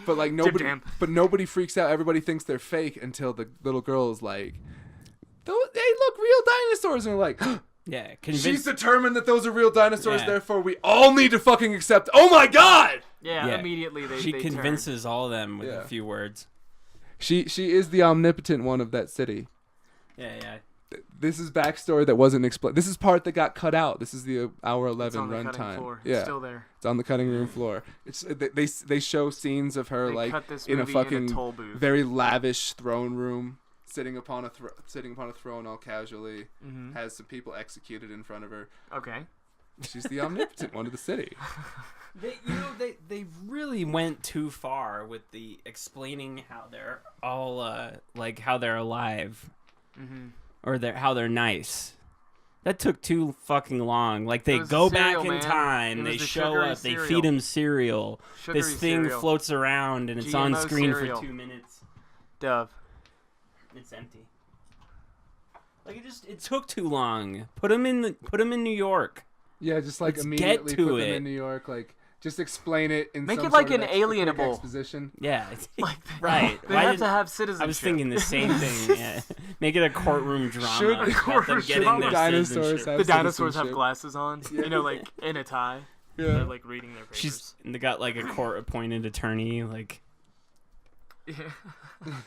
But like nobody, JimJam. but nobody freaks out. Everybody thinks they're fake until the little girl is like, they look real dinosaurs, and they're like, Yeah, she's determined that those are real dinosaurs. Yeah. Therefore, we all need to fucking accept. Oh my god! Yeah, Yeah. immediately she they convinces all of them with Yeah. a few words. She is the omnipotent one of that city. Yeah. This is backstory that wasn't explained. This is part that got cut out. This is the hour Turn. 11 It's on the cutting runtime. floor. Yeah, It's still there. it's on the cutting room floor. It's they show scenes of her They like cut this in a movie fucking toll booth. very lavish throne room, sitting upon a throne all casually. Mhm. Has some people executed in front of her. Okay. She's the omnipotent one of the city. They really went too far with the explaining how they're all like how they're alive, Mhm. or how they're nice. That took too fucking long. Like they It was go the cereal, back in man. time, It they was the show sugary up, they cereal. feed him cereal. Sugary This thing cereal. floats around and it's on GMO screen cereal. for 2 minutes. Dove. It's empty. Like it took too long. Put him in New York. Yeah, just like Let's immediately get to put them it. in New York. Like just explain it in Make some it like sort of an quick Alienable. exposition. Yeah, Like right. They Why have did- to have citizenship. I was thinking the same thing. Yeah, make it a courtroom drama Should- about them courtroom getting drama. their Dinosaurs citizenship. have The dinosaurs have citizenship. glasses on, you know, like in a tie. Yeah. They're like reading their papers. They got like a court-appointed attorney. Like Yeah.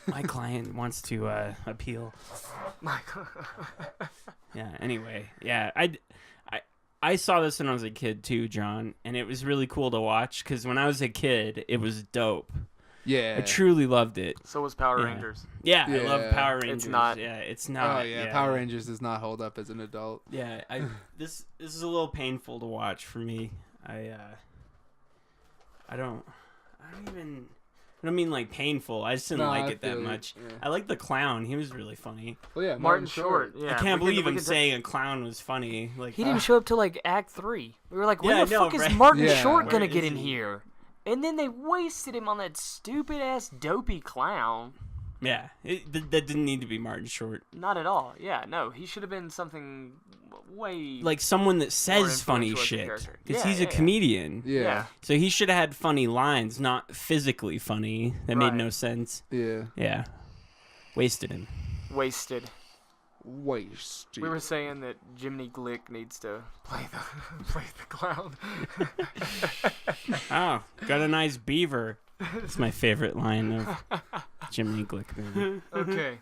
my client wants to appeal. Yeah. Anyway, yeah, I saw this when I was a kid too, John, and it was really cool to watch because when I was a kid, it was dope. Yeah. I truly loved it. So was Power Yeah. Rangers. Yeah, I Yeah. love Power Rangers. It's not. Yeah, it's Oh not. yeah, Power Rangers does not hold up as an adult. Yeah, this is a little painful to watch for me. I don't mean like painful. I just didn't No, like I it that feel you, much. yeah. I like the clown. He was really funny. Well, yeah, Martin Short. Yeah. I can't we believe can him t- saying a clown was funny. Like He didn't show up till like Act 3. We were like, when Yeah, the no, fuck is right. Martin Yeah. Short Where gonna is get in he? here? And then they wasted him on that stupid ass dopey clown. yeah, that didn't need to be Martin Short. Not at all. Yeah, no, he should have been something way Like someone that says funny influential shit. character. Because Yeah, he's yeah, a yeah. comedian. Yeah. Yeah. So he should have had funny lines, not physically funny. That made Right. no sense. Yeah. Yeah. Wasted him. wasted. Wasted. We were saying that Jiminy Glick needs to play the clown. Oh, got a nice beaver. It's my favorite line of Jiminy Glick movie. Okay.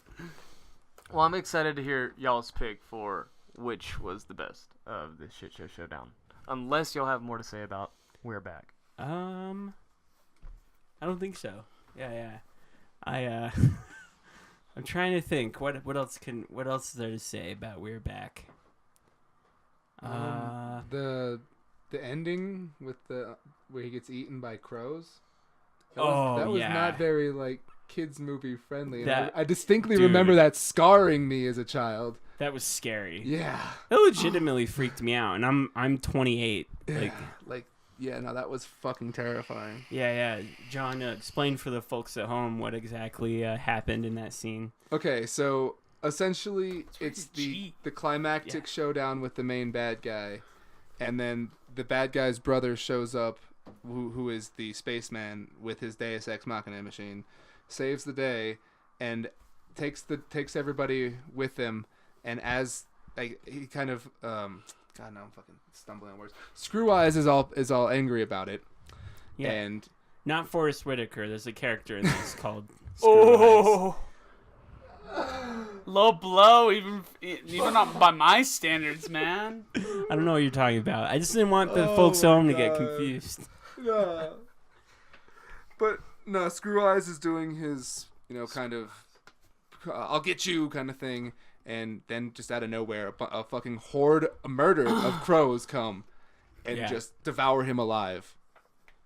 Well, I'm excited to hear y'all's pick for which was the best of the Shit Show Showdown. Unless y'all have more to say about We're Back. I don't think so. Yeah. I'm trying to think. What else is there to say about We're Back? The ending with the where he gets eaten by crows. That was yeah. not very like kids movie friendly. And That- I distinctly dude. remember that scarring me as a child. That was scary. Yeah. That legitimately freaked me out, and I'm 28. No, that was fucking terrifying. Yeah. John, explain for the folks at home what exactly happened in that scene. Okay, so essentially it's rated the G. the climactic showdown with the main bad guy, and then the bad guy's brother shows up, who is the spaceman with his Deus Ex Machina machine, saves the day, and takes everybody with him, and as like he kind of God, now I'm fucking stumbling on words. Screw Eyes is all angry about it, Yeah. and Not Forest Whitaker. There's a character in this called Screw Eyes. Low blow, even not by my standards, man. I don't know what you're talking about. I just didn't want the folks at home to get confused. No. But no, Screw Eyes is doing his, kind of, I'll get you kind of thing, and then just out of nowhere, a fucking horde, a murder of crows come and just devour him alive.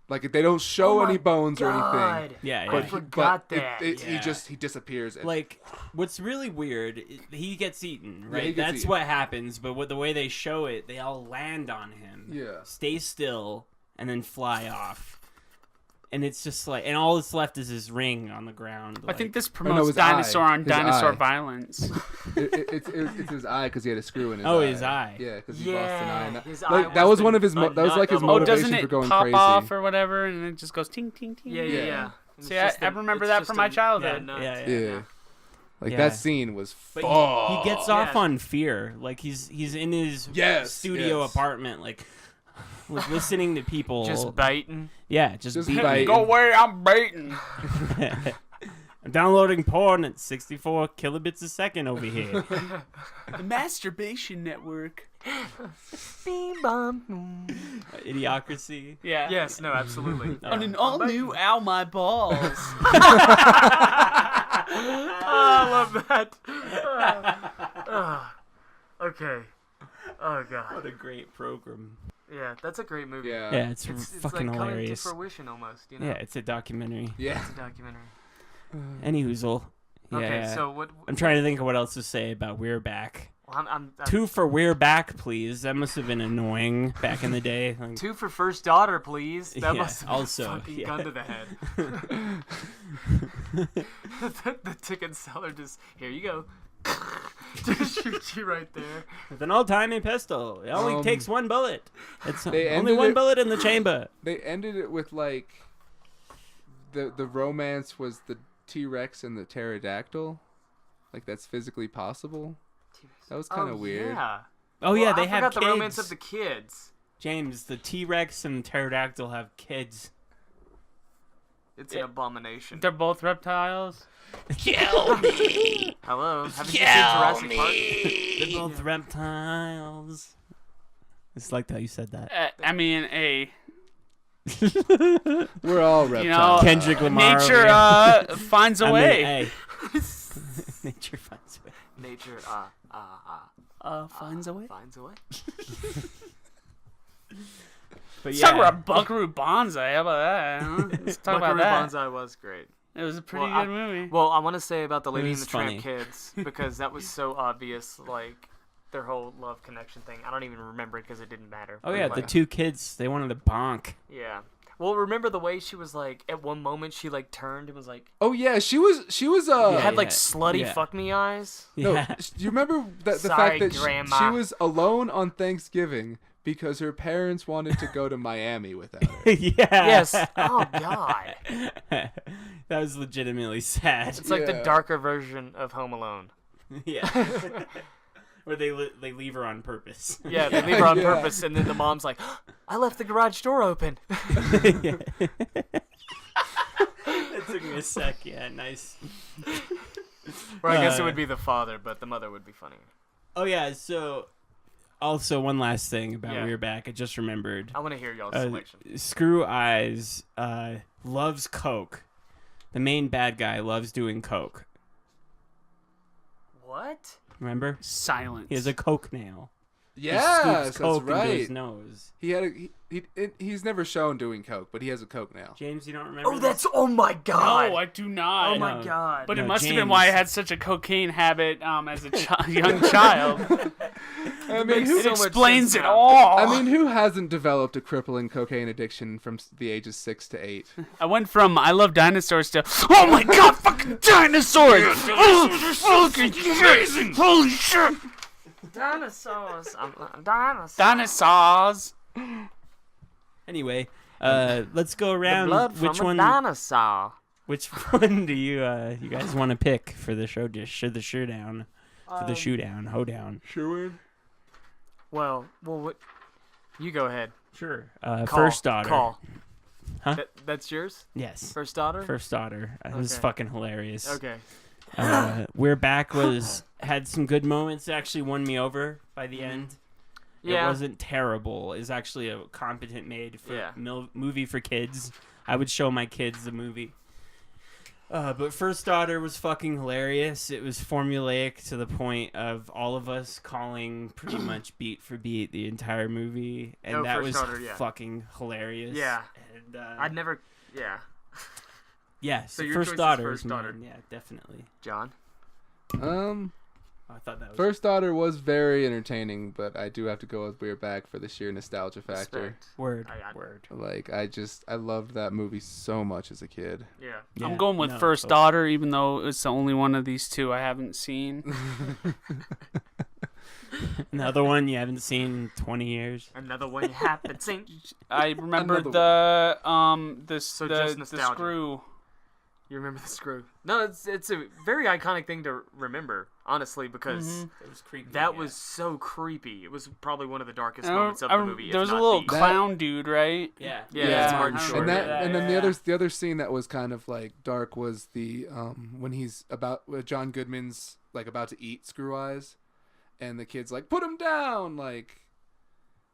Like they don't show any bones or anything. Yeah, I yeah. forgot that. He disappears. Like, what's really weird, he gets eaten, right? he gets That's eaten. what happens, but the way they show it, they all land on him. Yeah. Stay still, and then fly off. And it's just like, and all that's left is his ring on the ground. I think this no, promotes his dinosaur eye. on His dinosaur eye. violence. It's his eye because he had a screw in his eye. Oh, his eye. Yeah, because he lost an eye. And his like, eye that was was one the- of his. a That was like his nut of- Oh, motivation doesn't for it going pop crazy. off or whatever, and it just goes ting ting ting? Yeah. It's See, just I remember it's that just from my childhood. nut. Yeah. Like Yeah. that scene was. But he gets off Yeah. on fear. Like he's in his studio yes. apartment, like listening to people. Just biting. Yeah, just Just beating. biting. Go away, I'm baiting. I'm downloading porn at 64 kilobits a second over here. The masturbation network. Bing bong. Idiocracy. Yeah. Yes. No. Absolutely. On an all new Ow My Balls. I love that. Okay. Oh god. What a great program. Yeah, that's a great movie. Yeah. Yeah, it's It's fucking like hilarious. coming to fruition almost. You know. Yeah, it's a documentary. Yeah. It's a documentary. Any hoozle. Yeah. Okay. So what? I'm trying to think of what else to say about We're Back. Well, I'm 2 for We're Back, please. That must have been annoying back in the day. Like, 2 for first daughter, please. That Yeah, must have been also, a fucking yeah. gun to the head. the ticket seller just, here you go. Just shoot you right there. with an all-timing pistol. It only takes 1 bullet. It's They only ended 1 it- bullet in the chamber. They ended it with like. The romance was the T-Rex and the pterodactyl. Like that's physically possible. That was kind of weird. Yeah. Oh yeah, Well, they I have forgot kids. the romance of the kids. James, the T-Rex and the pterodactyl have kids. It's an abomination. They're both reptiles. Kill me! Hello. Haven't you seen Jurassic Park? They're both reptiles. It's like that you said that. I mean, hey, We're all reptiles. Kendrick Lamar. nature over here. finds a I mean, way. hey. Nature finds a way. Nature, Finds a way. finds a way. But Let's yeah, talk about Buckaroo Banzai. How about that? Huh? Let's talk about Buckaroo that. Banzai was great. It was a pretty Well, good movie. Well, I want to say about the Lady and was the Tramp funny. kids because that was so obvious, like their whole love connection thing. I don't even remember it because it didn't matter. oh But, yeah, the like, 2 kids, they wanted to bonk. Yeah. Well, remember the way she was like at one moment she like turned and was like Oh yeah, she was Yeah. had like yeah, slutty yeah. fuck me eyes. No, Yeah. do you remember the Sorry, fact that Grandma. she was alone on Thanksgiving because her parents wanted to go to Miami without her? yeah. Yes. Oh god. That was legitimately sad. It's like the Yeah. darker version of Home Alone. Yeah. Where they leave her on purpose. Yeah, they leave her on Yeah. purpose, and then the mom's like, "I left the garage door open." Yeah. That took me a sec. Yeah, nice. Or I guess it would be the father, but the mother would be funnier. Oh yeah. So, also one last thing about Yeah. We're Back. I just remembered. I want to hear y'all's Uh, selection. Screw Eyes loves coke. The main bad guy loves doing coke. What? Remember? Silence. He has a coke nail. Yes, scoops coke that's into his right. nose. He had he's never shown doing coke, but he has a coke now. James, you don't remember? Oh, this? that's oh my god. No, I do not. Oh my No. god. But it No, must have been James. why I had such a cocaine habit as a young child. I mean, so It much explains sense it now. all. I mean, who hasn't developed a crippling cocaine addiction from the ages 6 to 8? I went from I love dinosaurs to oh my god, fucking dinosaurs! Oh, fucking amazing! Holy shit! Dinosaurs. Dinosaurs. Dinosaurs. Anyway, let's go around. Blood Which from one? a dinosaur. Which one do you guys want to pick for the show dish or the showdown? For the showdown, hoedown. Sure. Well, what? You go ahead. Sure. Call. First daughter. Call. Huh? That's yours? Yes. First daughter? First daughter. It was Okay. fucking hilarious. Okay. We're Back had some good moments. It actually won me over by the end. Yeah. It wasn't terrible. It's actually a competent made Yeah. movie for kids. I would show my kids the movie. But First Daughter was fucking hilarious. It was formulaic to the point of all of us calling pretty much beat for beat the entire movie, and No, that First was Daughter, yeah. fucking hilarious. Yeah. And I'd never. Yeah. yeah. So So your First choice is Daughter First is Daughter. mine. Yeah, definitely. John. I thought that was First Daughter was very entertaining, but I do have to go with We're Back for the sheer nostalgia factor. Respect. word. I- Word. Like, I loved that movie so much as a kid. Yeah. Yeah, I'm going with no, First so- Daughter, even though it's the only one of these two I haven't seen. Another one you haven't seen in 20 years. Another one you haven't seen. I remember Another the So the, just the nostalgia. screw. You remember the screw? No, it's a very iconic thing to remember, honestly, because It was creepy. that yeah. was so creepy. It was probably one of the darkest I moments of rem- the movie. there if was a not little the- clown dude, right? Yeah. Yeah, Yeah, it's I Martin I Short. And remember that, and then yeah. the other scene that was kind of like dark was the when he's with John Goodman's like about to eat Screw Eyes, and the kid's like, put him down, like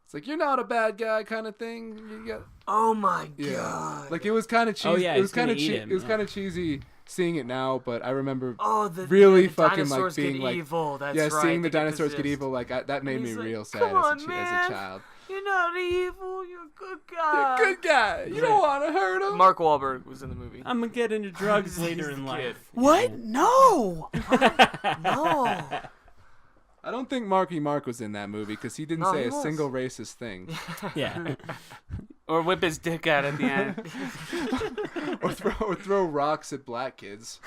it's like you're not a bad guy kind of thing. You got Oh my yeah, god! like it was kind of cheesy. Oh, yeah, it was he's gonna kind of eat him, it was yeah. kind of cheesy seeing it now, but I remember the really the fucking, like, dinosaurs being, get like- evil. That's yeah, right. seeing the they get dinosaurs get possessed. evil, like that made me He's like, real sad "Come as on, a man. child. You're not evil. You're a good You're guy. a good guy. You don't want to hurt him. Mark Wahlberg was in the movie. I'm gonna get into drugs He's later the in kid. life. What? No. No. I don't think Marky Mark was in that movie because he didn't No, say he a was. single racist thing. Yeah. Or whip his dick out at the end. or throw rocks at black kids.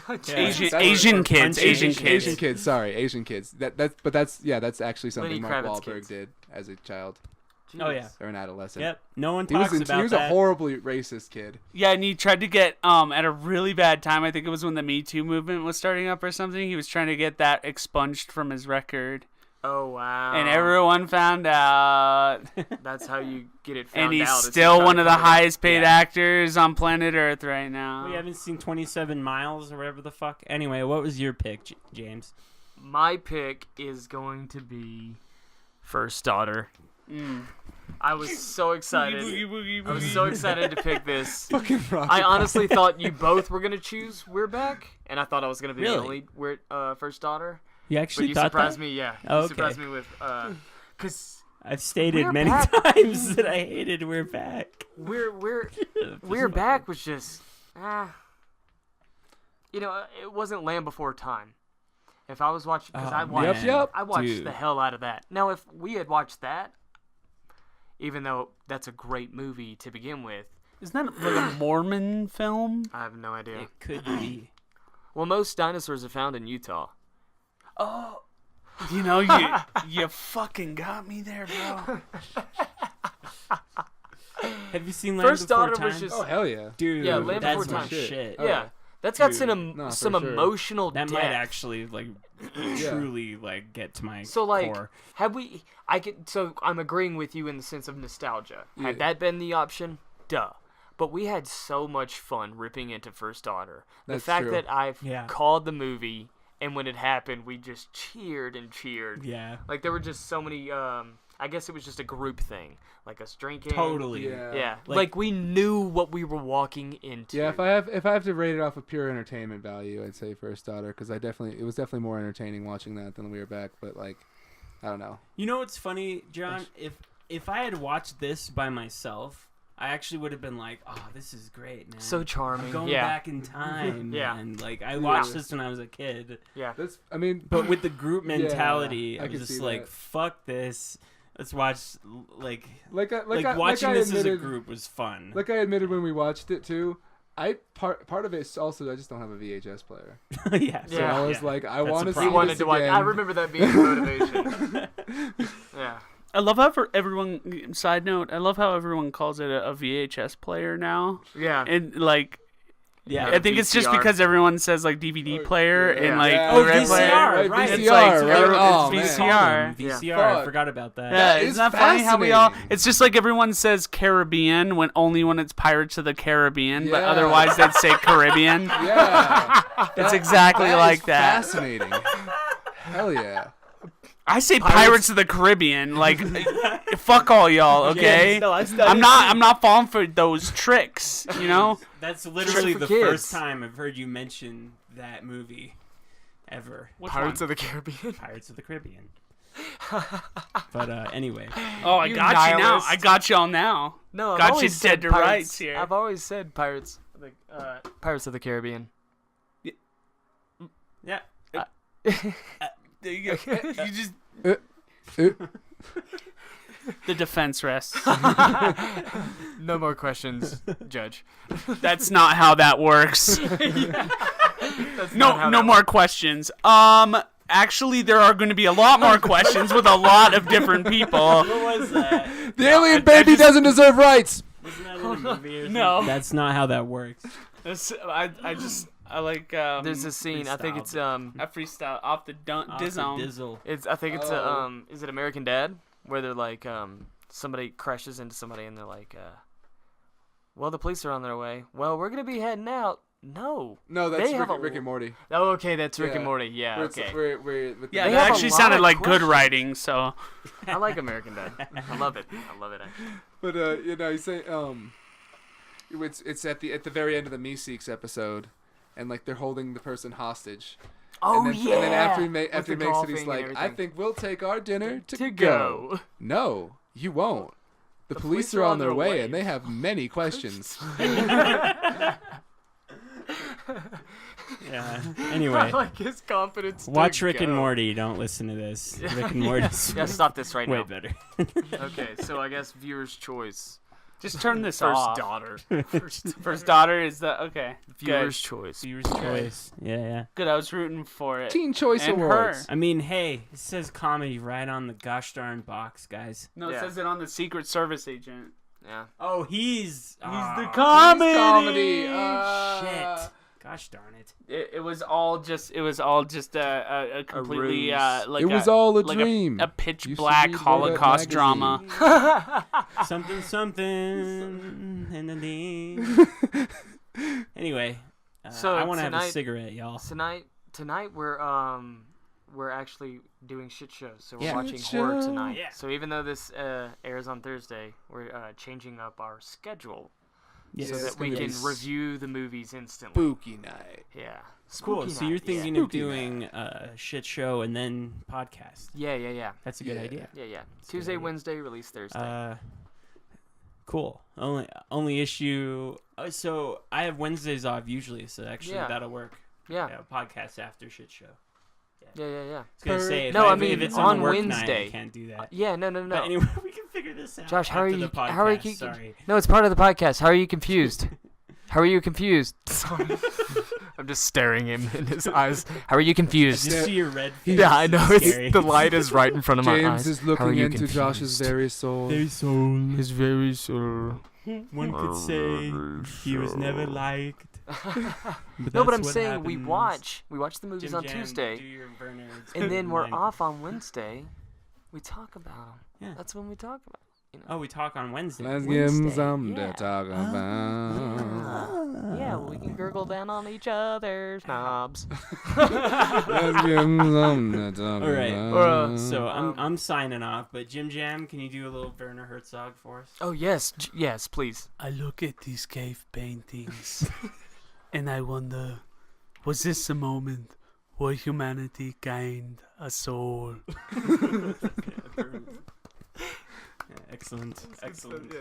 Asian That's- Asian or kids. punch Asian Asian kids. Asian kids, sorry, Asian kids. That's actually something Lenny Mark Kravitz Wahlberg kids. did as a child Oh yeah. or an adolescent. Yep. No one He was talks about he was that. a horribly racist kid. Yeah, and he tried to get at a really bad time. I think it was when the Me Too movement was starting up or something. He was trying to get that expunged from his record, Oh wow. and everyone found out. That's how you get it found And he's out. is you still try one to of the cover it up. highest paid Yeah. actors on planet Earth right now. We haven't seen 27 Miles or whatever the fuck. Anyway, what was your pick, James? My pick is going to be First Daughter. Mm. I was so excited. I was so excited to pick this. Fucking rock. I honestly thought you both were gonna choose We're Back, and I thought I was gonna be Really? the only First Daughter. You But actually you thought surprised that? me, yeah. Oh, You okay. surprised me with because I've stated We're many Back. times that I hated We're Back. We're Back was just it wasn't Land Before Time. If I was watching, because I watched, Yep. I watched Dude. the hell out of that. Now, if we had watched that, even though that's a great movie to begin with, Isn't that like a Mormon film? I have no idea. It could be. Well, most dinosaurs are found in Utah. Oh, you you fucking got me there, bro. Have you seen Land First Before Daughter Time? was just Oh hell yeah. Dude, Yeah, Land that's Before my Time. shit. Oh, yeah. That's got Dude, some no, for some sure. emotional That depth. might actually truly get to my So like, core. So I'm agreeing with you in the sense of nostalgia. Had Yeah. that been the option, duh. But we had so much fun ripping into First Daughter. The That's fact true. that I've Yeah. called the movie, and when it happened, we just cheered and cheered. Yeah, Like there were just so many. I guess it was just a group thing, like us drinking. totally. Yeah. Yeah, Like- like we knew what we were walking into. Yeah, if I have to rate it off of pure entertainment value, I'd say First Daughter because it was definitely more entertaining watching that than We Were Back. But like, I don't know. You know what's funny, John? If I had watched this by myself, I actually would have been like, "Oh, this is great, man! So charming. I'm going Yeah. back in time." Yeah. And like I watched this when I was a kid, Yeah. I mean, but with the group Yeah, mentality, I I can was see just like, that. "Fuck this! Let's watch like I watching this as a admitted- group was fun." Like I admitted when we watched it too. Part of it is also I just don't have a VHS player. Yeah, So Yeah. I was like, I That's want a to see He problem. wanted this to watch. again. I remember that being motivation. Yeah. I love how everyone. Side note: I love how everyone calls it a VHS player now, Yeah. and like. yeah. I think it's just VCR. because everyone says like DVD player yeah. and like Yeah. Oh, Blu-ray player. VCR, right? It's VCR, like right? it's Oh, man. VCR. VCR. Fuck. I forgot about that. Yeah, That isn't is that funny how we all? fascinating. It's just like everyone says Caribbean when it's Pirates of the Caribbean, but Yeah. otherwise they'd say Caribbean. Yeah, It's exactly that like is that. Fascinating. Hell yeah. I say Pirates of the Caribbean. Like, fuck all y'all, okay? Yeah, no, I'm not falling for those tricks, you know. That's literally for the kids. first time I've heard you mention that movie ever. Pirates of the Caribbean. Pirates of the Caribbean. But anyway, Oh, I You got you now. nihilist. I got y'all now. No, I've Got you always dead said to Pirates. rights here. I've always said Pirates. Like Pirates of the Caribbean. yeah. There you go. You just Uh, the defense rests. No more questions, Judge. That's not how that works. That's not how No that more questions. Actually, there are going to be a lot more questions with a lot of different people. What was that? The alien I baby just- doesn't deserve rights. Wasn't that in a movie or something? No. That's not how that works. I like. There's a scene. I think it's I freestyle off the Off the dizzle. dizzle. I think it's Oh. is it American Dad where they're like somebody crashes into somebody and they're like well, the police are on their way. Well, we're gonna be heading out. No. No, that's They have Rick, a- Rick and Morty. Oh, okay, that's Rick and Yeah. Morty. Yeah, Where it's- okay. with Yeah, They that have a actually lot sounded of like good questions. writing. So I like American Dad. I love it. I love it. Actually. But you know, you say it's at the very end of the Meeseeks episode, and like they're holding the person hostage. Oh and then, yeah. And then after he With the makes it, coughing he's and like, "I everything. think we'll take our dinner to To go." go. No, you won't. The police are on their way, and they have many questions. Yeah. I Anyway, like his confidence. to watch Rick and go. Morty. Don't listen to this. Rick and Morty's Yeah, stop this right way now. better. Okay, so I guess viewer's choice. just turn this First off. daughter. First daughter is the okay. Viewer's choice. Viewer's choice. Yeah. Good. I was rooting for it. Teen Choice And Awards. I mean, hey, it says comedy right on the gosh darn box, guys. No, it Yeah. says it on the Secret Service agent. Yeah. Oh, he's the Comedy. comedy. Shit. Gosh darn it. It was all just a completely ruse. like It was all a like dream. a pitch You should black read Red Holocaust drama. Something, something. And anyway, So I want to have a tonight- cigarette, y'all. Tonight we're actually doing shit shows, so we're Yeah. watching Shit horror show. tonight. Yeah. So even though this airs on Thursday, we're changing up our schedule Yes. so Yeah, it's that we gonna can be review the movies instantly. Spooky night. Yeah. Cool. Spooky So you're night, yeah. thinking of Spooky doing a shit show and then podcast. Yeah. That's a good Yeah. idea. Yeah. a good Tuesday, idea. Wednesday, release Thursday. Cool. Only issue. So I have Wednesdays off usually, so actually Yeah. that'll work. yeah. Podcast after shit show. Yeah. I was gonna say if, No, I if mean, it's on on work Wednesday. night, I can't do that. Yeah. No. But anyway, we can figure this out. Josh, how are after you? The podcast. How are you? Sorry. No, it's part of the podcast. How are you confused? How are you confused? Sorry. I'm just staring him in his eyes. How are you I confused? just see your red face. Yeah, I know. It's It's, scary. the light is right in front of my James eyes. is How are looking you into Josh's confused? very soul. His very soul. One could say he was never liked. No, but I'm saying we watch the movies on JimJam, Tuesday, do your Werner and then we're line. off on Wednesday. We talk about them. Yeah. That's when we talk about. You know. Oh, we talk on Wednesday. Let's give him Wednesday, something yeah. to talk about. Yeah, we can gurgle down on each other's knobs. Let's give him something to talk All right. about. So I'm signing off, but JimJam, can you do a little Werner Herzog for us? Oh yes, yes, please. I look at these cave paintings and I wonder, was this a moment will humanity gain a soul? Excellent. Excellent.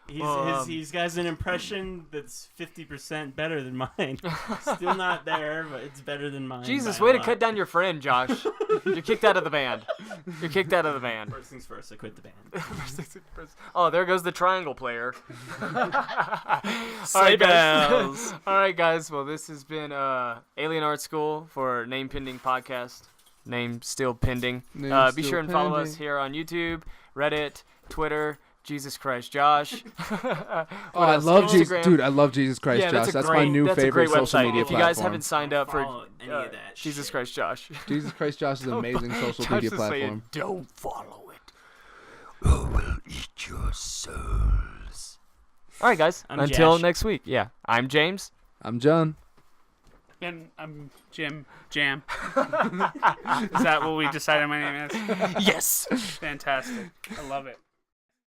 Yeah. He's got an impression that's 50% better than mine. Still not there, but it's better than mine. Jesus, by way a to lot. cut down your friend, Josh. You're kicked out of the band. You're kicked out of the band. First things first, I quit the band. Oh, there goes the triangle player. All Sleigh right, guys. bells. All right, guys. Well, this has been Alien Art School for Name Pending Podcast. Name still pending. Name Be still sure and follow us pending. here on YouTube, Reddit, Twitter. Jesus Christ, Josh. Oh, I love Jesus, Instagram. dude. I love Jesus Christ, Yeah, Josh. that's my new that's a favorite great social website. media If you guys platform. haven't signed up for Follow any of that Jesus shit. Christ, Josh. Jesus Christ, Josh is an amazing social Josh media is saying, platform. don't follow it. Who will eat your souls? All right, guys. I'm Until Jash. next week. Yeah, I'm James. I'm John. And I'm JimJam. Is that what we decided my name is? Yes. Fantastic. I love it.